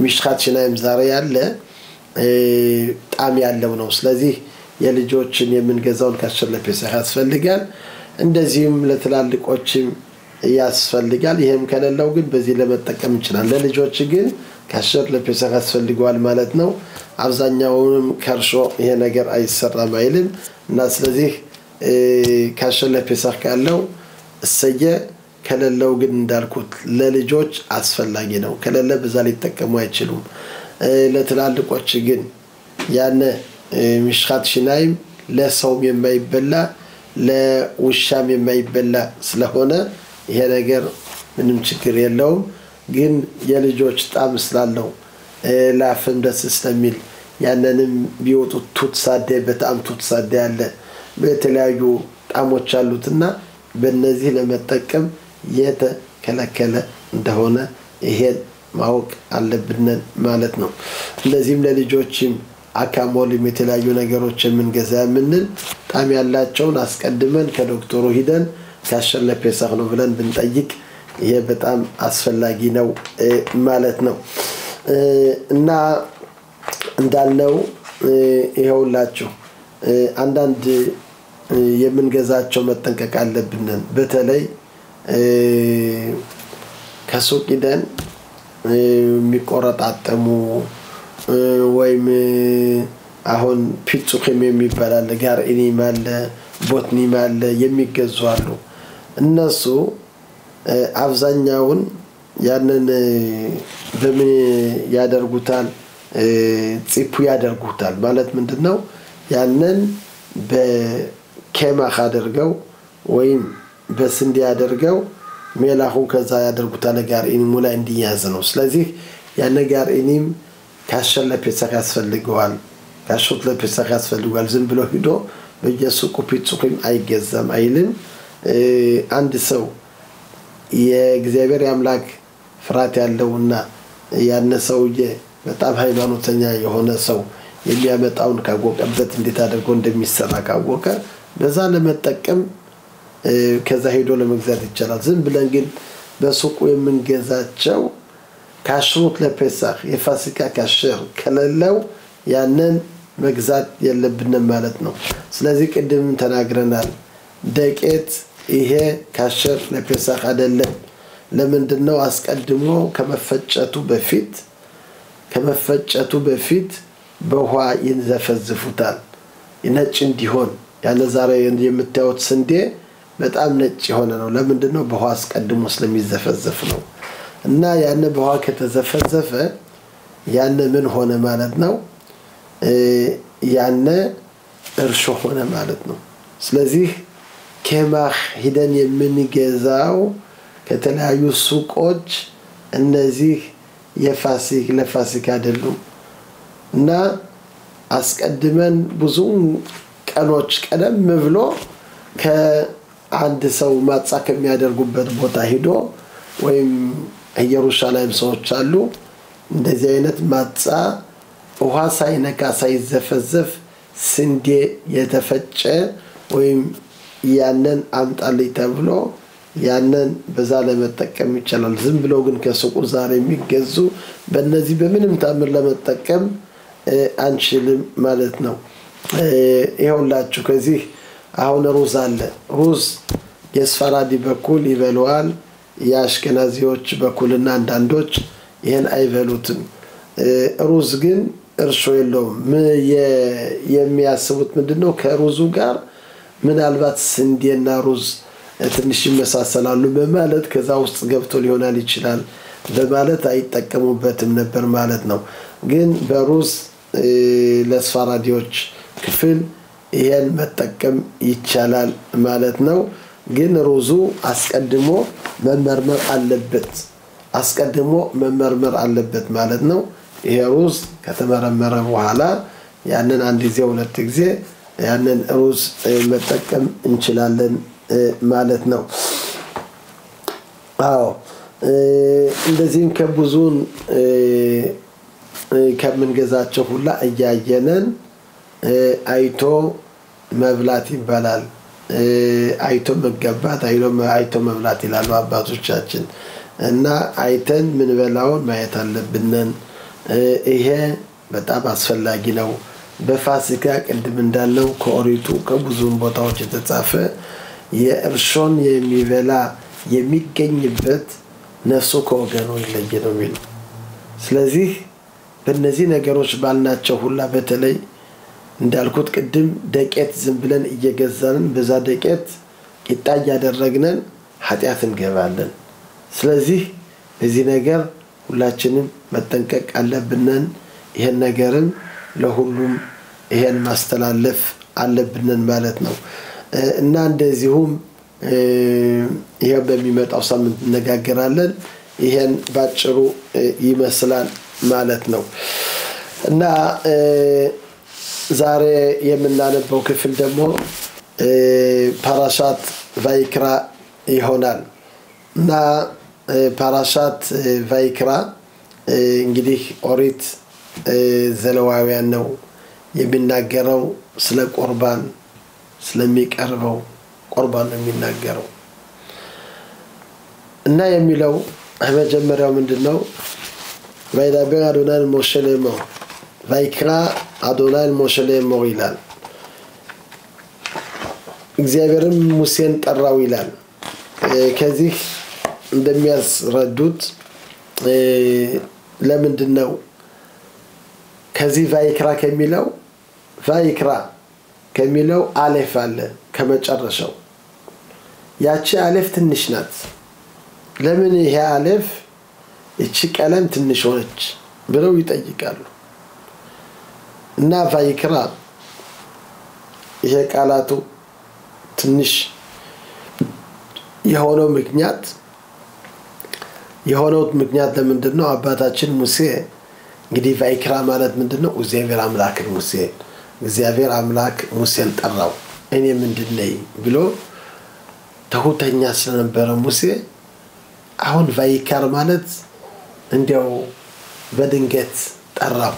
[SPEAKER 1] ምሽኻት ሽናይም ዛሬ ያለ ጣም ያለው ነው ስለዚህ የልጆችን የምንገዛውን ካሸር ለፔሳህ ያስፈልጋል እንደዚህም ለትላልቆችም ያስፈልጋል ይሄም ከሌለው ግን በዚህ ለመጠቀም እንችላለን ለልጆች ግን ካሸር ለፔሳህ ያስፈልጋል ማለት ነው አብዛኛውንም ከርሾ ይሄ ነገር አይሰራም አይልም እና ስለዚህ ካሸር ለፔሳህ ካለው እሰየ ከሌለው ግን እንዳልኩት ለልጆች አስፈልጊ ነው ከሌለ በዛ ሊጠቀሙ አይችሉም ለትላልቆች ግን ያነ ምሽኻት ሽናይም ለሰውም የማይበላ ለውሻም የማይበላ ስለሆነ ይሄ ነገር ምንም ችግር የለውም ግን የልጆች ጣም ስላለው ላፍም ደስ ስለሚል ያንንም ቢወጡት ቱትሳደ በጣም ቱትሳደ ያለ በተለያዩ ጣሞች አሉትና በእነዚህ ለመጠቀም የተከለከለ እንደሆነ ይሄን ማወቅ አለብን ማለት ነው ለዚህም ለልጆችም አካሞልም የተለያዩ ነገሮች የምንገዛ ምንል ጣም ያላቸውን አስቀድመን ከዶክተሩ ሂደን ካሸር ለፔሳህ ነው ብለን ብንጠይቅ ይሄ በጣም አስፈላጊ ነው ማለት ነው እና እንዳልነው ይሄውላችሁ አንዳንድ የምንገዛቸው መጠንቀቅ አለብን በተለይ ከሱቅ ሂደን የሚቆረጣጠሙ ወይም አሁን ፒጹክም የሚባል ጋር ኢኒማል ቦትኒማል የሚገዙ አሉ እነሱ አብዛኛውን ያንን በምን ያደርጉታል ጽፉ ያደርጉታል ማለት ምንድነው ያንን በኬማህ አድርገው ወይም በስንዴ ያደርገው ሜላሁ ከዛ ያደርጉታል ጋር ኢኒሙ ላይ እንዲያዝ ነው ስለዚህ ያን ጋር ኢኒም ካሸር ለፔሳህ ያስፈልጋል ካሸር ለፔሳህ ያስፈልጋል ዝም ብሎ ሂዶ በየሱቁ ፒጹክም አይገዛም አይልም አንድ ሰው የእግዚአብሔር አምላክ ፍራት ያለውና ያን ሰውዬ በጣም ሃይማኖተኛ የሆነ ሰው የሚያመጣውን ካወቀበት እንዴት አድርጎ እንደሚሰራ ካወቀ በዛ ለመጠቀም ከዛ ሄዶ ለመግዛት ይችላል ዝም ብለን ግን በሱቁ የምንገዛቸው ካሽሩት ለፔሳህ የፋሲካ ካሸር ከሌለው ያንን መግዛት የለብንም ማለት ነው ስለዚህ ቅድም ተናግረናል ደቄት ይሄ ካሸር ለፔሳህ አይደለም ለምንድነው አስቀድሞ ከመፈጨቱ በፊት በውሃ ይንዘፈዝፉታል ነጭ እንዲሆን ያለ ዛሬ የምታዩት ስንዴ በጣም ነጭ የሆነ ነው ለምንድነው በውሃ አስቀድሞ ስለሚዘፈዘፍ ነው እና ያነ በውሃ ከተዘፈዘፈ ያነ ምን ሆነ ማለት ነው ያነ እርሾ ሆነ ማለት ነው ስለዚህ ኬማህ ሂደን የምንገዛው ከተለያዩ ሱቆች እነዚህ ለፋሲካ አይደሉም እና አስቀድመን ብዙ ቀኖች ቀደም ብሎ ከአንድ ሰው ማጻ ከሚያደርጉበት ቦታ ሄዶ ወይም ኢየሩሳሌም ሰዎች አሉ እንደዚህ አይነት ማጻ ውሃ ሳይነካ ሳይዘፈዘፍ ስንዴ የተፈጨ ወይም ያንን አምጣልኝ ተብሎ ያንን በዛ ለመጠቀም ይችላል ዝም ብሎ ግን ከሱቁ ዛሬ የሚገዙ በእነዚህ በምንም ታምር ለመጠቀም አንችልም ማለት ነው ይኸውላችሁ ከዚህ አሁን ሩዝ አለ ሩዝ የስፋራዲ በኩል ይበሉዋል የአሽከናዚዎች በኩልና አንዳንዶች ይሄን አይበሉትም ሩዝ ግን እርሾ የለውም የሚያስቡት ምንድነው ከሩዙ ጋር ምናልባት ስንዴና ሩዝ ትንሽ ይመሳሰላሉ በማለት ከዛ ውስጥ ገብቶ ሊሆናል ይችላል በማለት አይጠቀሙበትም ነበር ማለት ነው ግን በሩዝ ለስፋራዲዎች ክፍል ይሄን መጠቀም ይቻላል ማለት ነው ግን ሩዙ አስቀድሞ መመርመር አለበት ማለት ነው ይሄ ሩዝ ከተመረመረ በኋላ ያንን አንድ ጊዜ ሁለት ጊዜ ያንን ሩዝ መጠቀም እንችላለን ማለት ነው አዎ እንደዚህም ከብዙን ከምንገዛቸው ሁላ እያየነን አይቶ መብላት ይባላል አይቶ መገባት አይቶ መብላት ይላሉ አባቶቻችን እና አይተን ምን በላውን ማየት አለብን ይሄ በጣም አስፈላጊ ነው በፋሲካ ቅድም እንዳለው ከኦሪቱ ከብዙ ቦታዎች የተጻፈ የእርሾን የሚበላ የሚገኝበት ነፍሱ ከወገኑ ይለይ ነው የሚለው ስለዚህ በእነዚህ ነገሮች ባልናቸው ሁላ በተለይ እንዳልኩት ቅድም ደቄት ዝም ብለን እየገዛን በዛ ደቄት ቂጣ ያደረግነን ኃጢአት እንገባለን ስለዚህ በዚህ ነገር ሁላችንም መጠንቀቅ አለብን ይሄን ነገርን ለሁሉም ይሄን ማስተላለፍ አለብን ማለት ነው እና እንደዚሁም ይሄ በሚመጣው ሳምንት እንነጋገራለን ይሄን ባጭሩ ይመስላል ማለት ነው እና ዛሬ የምናነበው ክፍል ደግሞ ፓራሻት ቫይክራ ይሆናል እና ፓራሻት ቫይክራ እንግዲህ ኦሪት ዘሌዋውያን ነው የሚናገረው ስለ ቁርባን ስለሚቀርበው ቁርባን ነው የሚናገረው እና የሚለው መጀመሪያው ምንድነው וידבר אדוני אל משה לאמור ויקרא אדוני אל משה לאמור ይላል እግዚአብሔርም ሙሴን ጠራው ይላል ከዚህ እንደሚያስረዱት ለምንድነው ከዚህ ቫይክራ ከሚለው አሌፍ አለ ከመጨረሻው ያቺ አሌፍ ትንሽ ናት ለምን ይሄ አሌፍ እቺ ቀለም ትንሽ ሆነች ብለው ይጠይቃሉ እና ቫይክራ ይሄ ቃላቱ ትንሽ የሆነው ምክንያት ለምንድነው አባታችን ሙሴ እንግዲህ ቫይክራ ማለት ምንድነው እግዚአብሔር አምላክ ሙሴን ጠራው እኔ ምንድነኝ ብሎ ተሁተኛ ስለነበረ ሙሴ አሁን ቫይክራ ማለት እንዲያው በድንገት ጠራው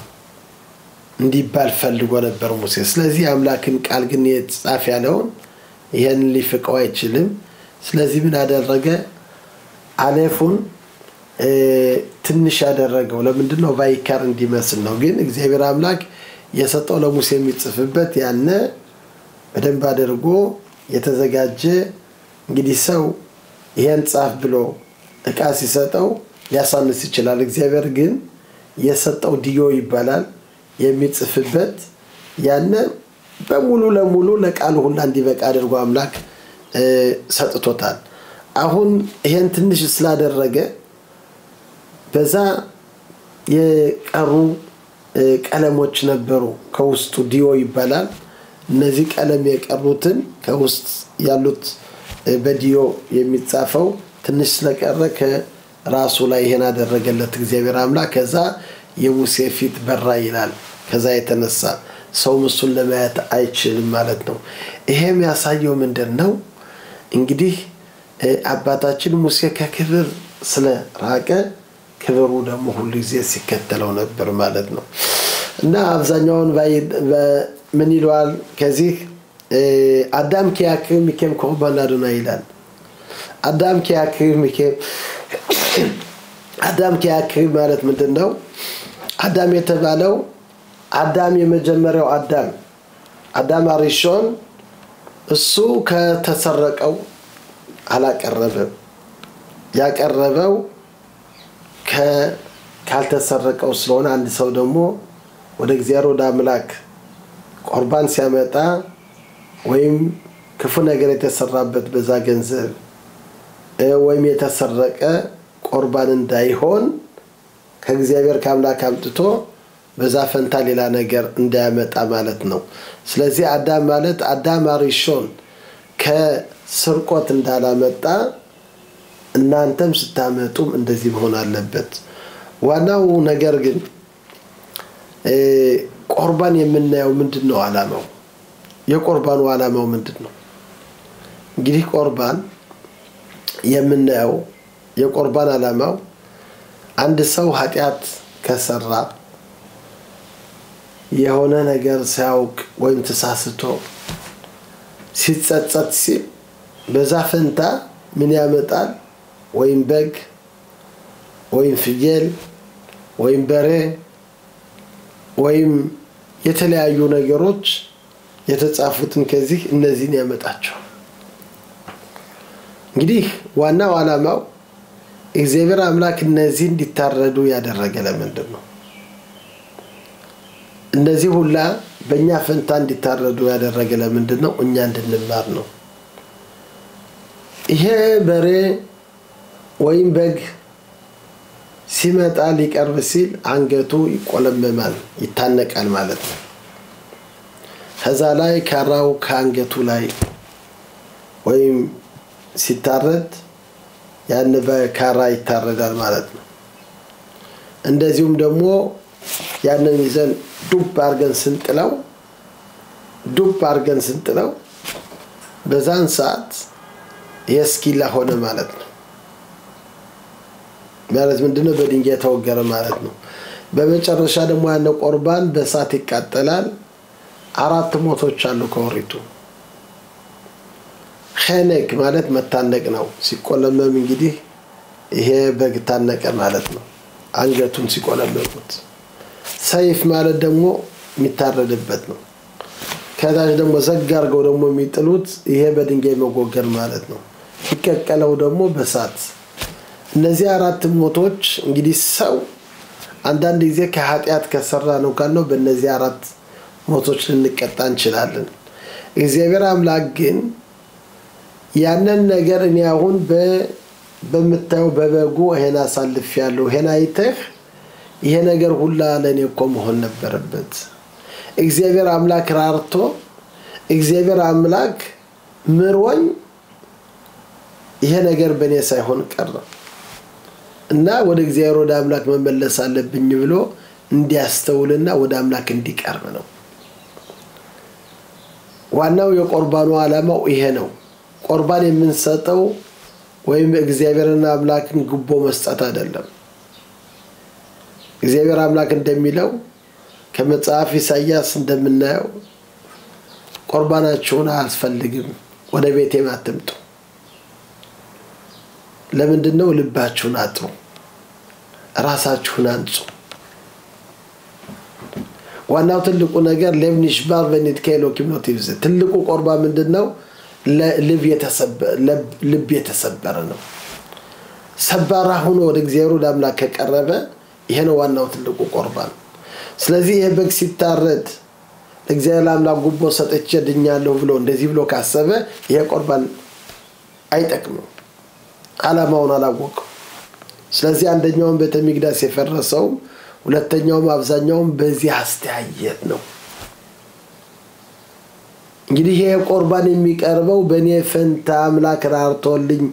[SPEAKER 1] እንዲባል ፈልጎ ነበር ሙሴ ስለዚህ አምላክን ቃል ግን የጻፈ ያለውን ይሄን ሊፈቀው አይችልም ስለዚህ ምን አደረገ አሌፉን ትንሽ ያደረገው ለምንድነው ቫይክራ እንዲመስል ነው ግን እግዚአብሔር አምላክ የሰጠው ለሙሴ የሚጽፍበት ያነ በደንብ አድርጎ የተዘጋጀ እንግዲህ ሰው ይሄን ጻፍ ብሎ እቃ ሲሰጠው ሊያሳንስ ይችላል እግዚአብሔር ግን የሰጠው ዲዮ ይባላል የሚጽፍበት ያነ በሙሉ ለሙሉ ለቃሉ ሁሉ እንዲበቃ አድርጎ አምላክ ሰጥቶታል አሁን ይሄን ትንሽ ስላደረገ በዛ የቀሩ ቀለሞች ነበሩ ከውስጡ ዲዮ ይባላል እነዚህ ቀለም የቀሩትን ከውስጥ ያሉት በዲዮ የሚጻፈው ትንሽ ስለቀረ ከራሱ ላይ ይሄን አደረገለት እግዚአብሔር አምላክ ከዛ የሙሴ ፊት በራ ይላል ከዛ የተነሳ ሰው እሱን ለማየት አይችልም ማለት ነው ይሄም ያሳየው ምንድነው እንግዲህ አባታችን ሙሴ ከክብር ስለራቀ ክብሩ ደግሞ ሁሉ ጊዜ ሲከተለው ነበር ማለት ነው እና አብዛኛውን ምን ይሏል ከዚህ አዳም ከያክም ቁርባን አዶናይ ይላል አዳም ከያክም ማለት ምንድነው አዳም የተባለው አዳም የመጀመሪያው አዳም አሪሾን እሱ ከተሰረቀው አላቀረበም ያቀረበው ካልተሰረቀው ስለሆነ አንድ ሰው ደግሞ ወደ እግዚአብሔር ወደ አምላክ ቁርባን ሲያመጣ ወይም ክፉ ነገር የተሰራበት በዛ ገንዘብ ወይም የተሰረቀ ቁርባን እንዳይሆን ከእግዚአብሔር ከአምላክ አምጥቶ በዛ ፈንታ ሌላ ነገር እንዳያመጣ ማለት ነው ስለዚህ አዳም ማለት አዳም አሪሾን ከስርቆት እንዳላመጣ እናንተም ስታመጡም እንደዚህ መሆን አለበት ዋናው ነገር ግን ቁርባን የምናየው ምንድነው ዓላማው የቁርባኑ ዓላማው ምንድነው እንግዲህ ቁርባን የምናየው የቁርባን ዓላማው አንድ ሰው ኃጢአት ከሰራ የሆነ ነገር ሲያውቅ ወይም ተሳስቶ ሲጸጸት ሲል በዛ ፈንታ ምን ያመጣል ወይም በግ ወይም ፍየል ወይም በሬ ወይም የተለያዩ ነገሮች የተጻፉትን ከዚህ እነዚህን ያመጣቸው እንግዲህ ዋናው ዓላማው እግዚአብሔር አምላክ እነዚህ እንዲታረዱ ያደረገ ለምንድን ነው እነዚህ ሁላ በእኛ ፈንታ እንዲታረዱ ያደረገ ለምንድን ነው እኛ እንድንማር ነው ይሄ በሬ ወይም በግ ሲመጣ ሊቀርብ ሲል አንገቱ ይቆለመማል ይታነቃል ማለት ነው ከዛ ላይ ካራው ካንገቱ ላይ ወይም ሲታረድ ያን በካራ ይታረዳል ማለት ነው እንደዚሁም ደግሞ ያንን ይዘን ዱብ አርገን ስንጥለው በዛን ሰዓት የስኪላ ሆነ ማለት ነው ማለት ምንድነው በድንጋይ ተወገረ ማለት ነው በመጨረሻ ደግሞ ያነ ቁርባን በእሳት ይቃጠላል አራት ሞቶች አሉ ከወሪቱ ኸነቅ ማለት መታነቅ ነው ሲቆለመም እንግዲህ ይሄ በግ ታነቀ ማለት ነው አንገቱን ሲቆለመሙት ሰይፍ ማለት ደግሞ የሚታረድበት ነው ከዛች ደግሞ ዘጋርገው ደግሞ የሚጥሉት ይሄ በድንጋይ መጎገር ማለት ነው ሲቀቀለው ደግሞ በእሳት እነዚህ አራት ሞቶች እንግዲህ ሰው አንዳንድ ጊዜ ከኃጢያት ከሰራ ነው ካልነው በእነዚህ አራት ሞቶች ልንቀጣ እንችላለን እግዚአብሔር አምላክ ግን ያንን ነገር እኔ አሁን በመታው በበጉ ይሄን አሳልፍ ያለው ይሄን አይተህ ይሄ ነገር ሁላ ለኔ እኮ መሆን ነበረበት እግዚአብሔር አምላክ ራርቶ እግዚአብሔር አምላክ ምሮኝ ይሄ ነገር በኔ ሳይሆን ቀረ እና ወደ እግዚአብሔር ወደ አምላክ መመለስ አለብኝ ብሎ እንዲያስተውልና ወደ አምላክ እንዲቀርብ ነው ዋናው የቁርባኑ ዓላማው ይሄ ነው ቁርባን የምንሰጠው ወይም እግዚአብሔርና አምላክን ግቦ መስጠት አይደለም እግዚአብሔር አምላክ እንደሚለው ከመጽሐፍ ኢሳይያስ እንደምናየው ቁርባናችሁን አያስፈልግም ወደ ቤቴ አትምጡ ለምንድነው ልባችሁን አጥሩ ራሳችሁን አንጹ ዋናው ትልቁ ነገር ለምንሽ ባርበኒት ከሎኪም ኖቲቭስ ትልቁ ቁርባን ምንድነው ልብ የተሰበረ ነው ሰባራ ሆኖ ወደ እግዚአብሔር አምላክ ከቀረበ ይሄ ነው ዋናው ትልቁ ቁርባን ስለዚህ ይሄ በግ ሲታረድ እግዚአብሔር አምላክ ጉቦ ሰጥቼ ድኛለሁ ብሎ እንደዚህ ብሎ ካሰበ ይሄ ቁርባን አይጠቅምም ዓላማውን አላወቀው ስለዚህ አንደኛውን ቤተ መቅደስ የፈረሰው ሁለተኛውም አብዛኛውም በዚህ አስተያየት ነው እንግዲህ ይሄ ቁርባን የሚቀርበው በኔ ፈንታ አምላክ ራርቶልኝ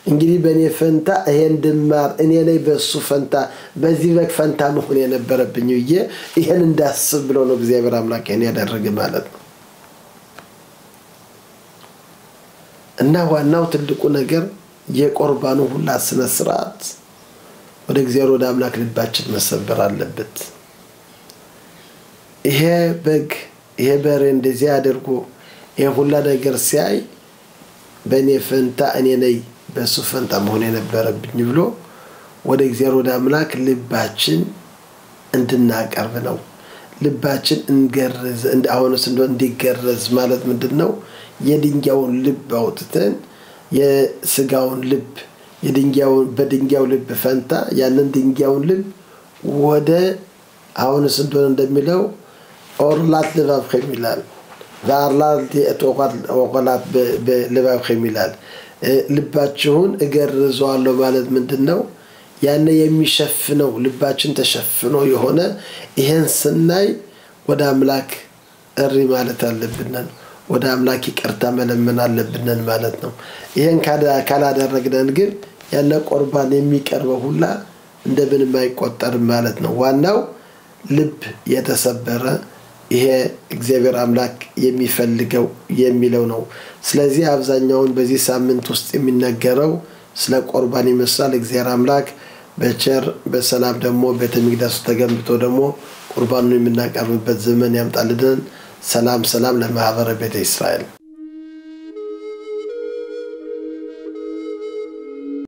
[SPEAKER 1] እንግዲህ በኔ ፈንታ ይሄን ድማር እኔ ላይ በሱ ፈንታ በዚህ በግ ፈንታ መሆን የነበረብኝ ይሄን እንዳስብ ብሎ ነው እግዚአብሔር አምላክ እኔ ያደረገ ማለት ነው እና ዋናው ትልቁ ነገር የቁርባኑ ሁላ ስነ ስርዓት ወደ እግዚአብሔር ወደ አምላክ ልባችን መሰበር አለበት ይሄ በግ ይሄ በሬ እንደዚህ አድርጎ ይሄ ሁላ ነገር ሲያይ በኔ ፈንታ እኔ ነኝ በሱ ፈንታ መሆን የነበረብኝ ብሎ ወደ እግዚአብሔር ወደ አምላክ ልባችን እንድናቀርብ ነው ልባችን እንገረዝ አሁንስ እንዲገረዝ ማለት ምንድነው የድንጋዩን ልብ አውጥተን የስጋውን ልብ የድንጋዩን በድንጋዩ ልብ ፈንታ ያንን ድንጋዩን ልብ ወደ አሁንስ እንደሚለው ኦርላት ለባብ ኸሚላል ዛርላት የቶቃት በለባብ ኸሚላል ልባችሁን እገርዘዋለሁ ማለት ምንድነው ያነ የሚሸፍነው ልባችን ተሸፍኖ የሆነ ይሄን ስናይ ወደ አምላክ እሪ ማለት አለብን ወደ አምላክ ይቅርታ መለመን አለብን ማለት ነው ይሄን ካላደረግን ግን ያነ ቁርባን የሚቀርበው ሁላ እንደምንም አይቆጠር ማለት ነው ዋናው ልብ የተሰበረ ይሄ እግዚአብሔር አምላክ የሚፈልገው የሚለው ነው ስለዚህ አብዛኛውን በዚህ ሳምንት ውስጥ የሚነገረው ስለ ቁርባን ይመስላል እግዚአብሔር አምላክ በቸር በሰላም ደግሞ ቤተ መቅደሱ ተገንብቶ ደግሞ ቁርባኑን የምናቀርብበት ዘመን ያምጣልን ሰላም ለማህበረ ቤተ እስራኤል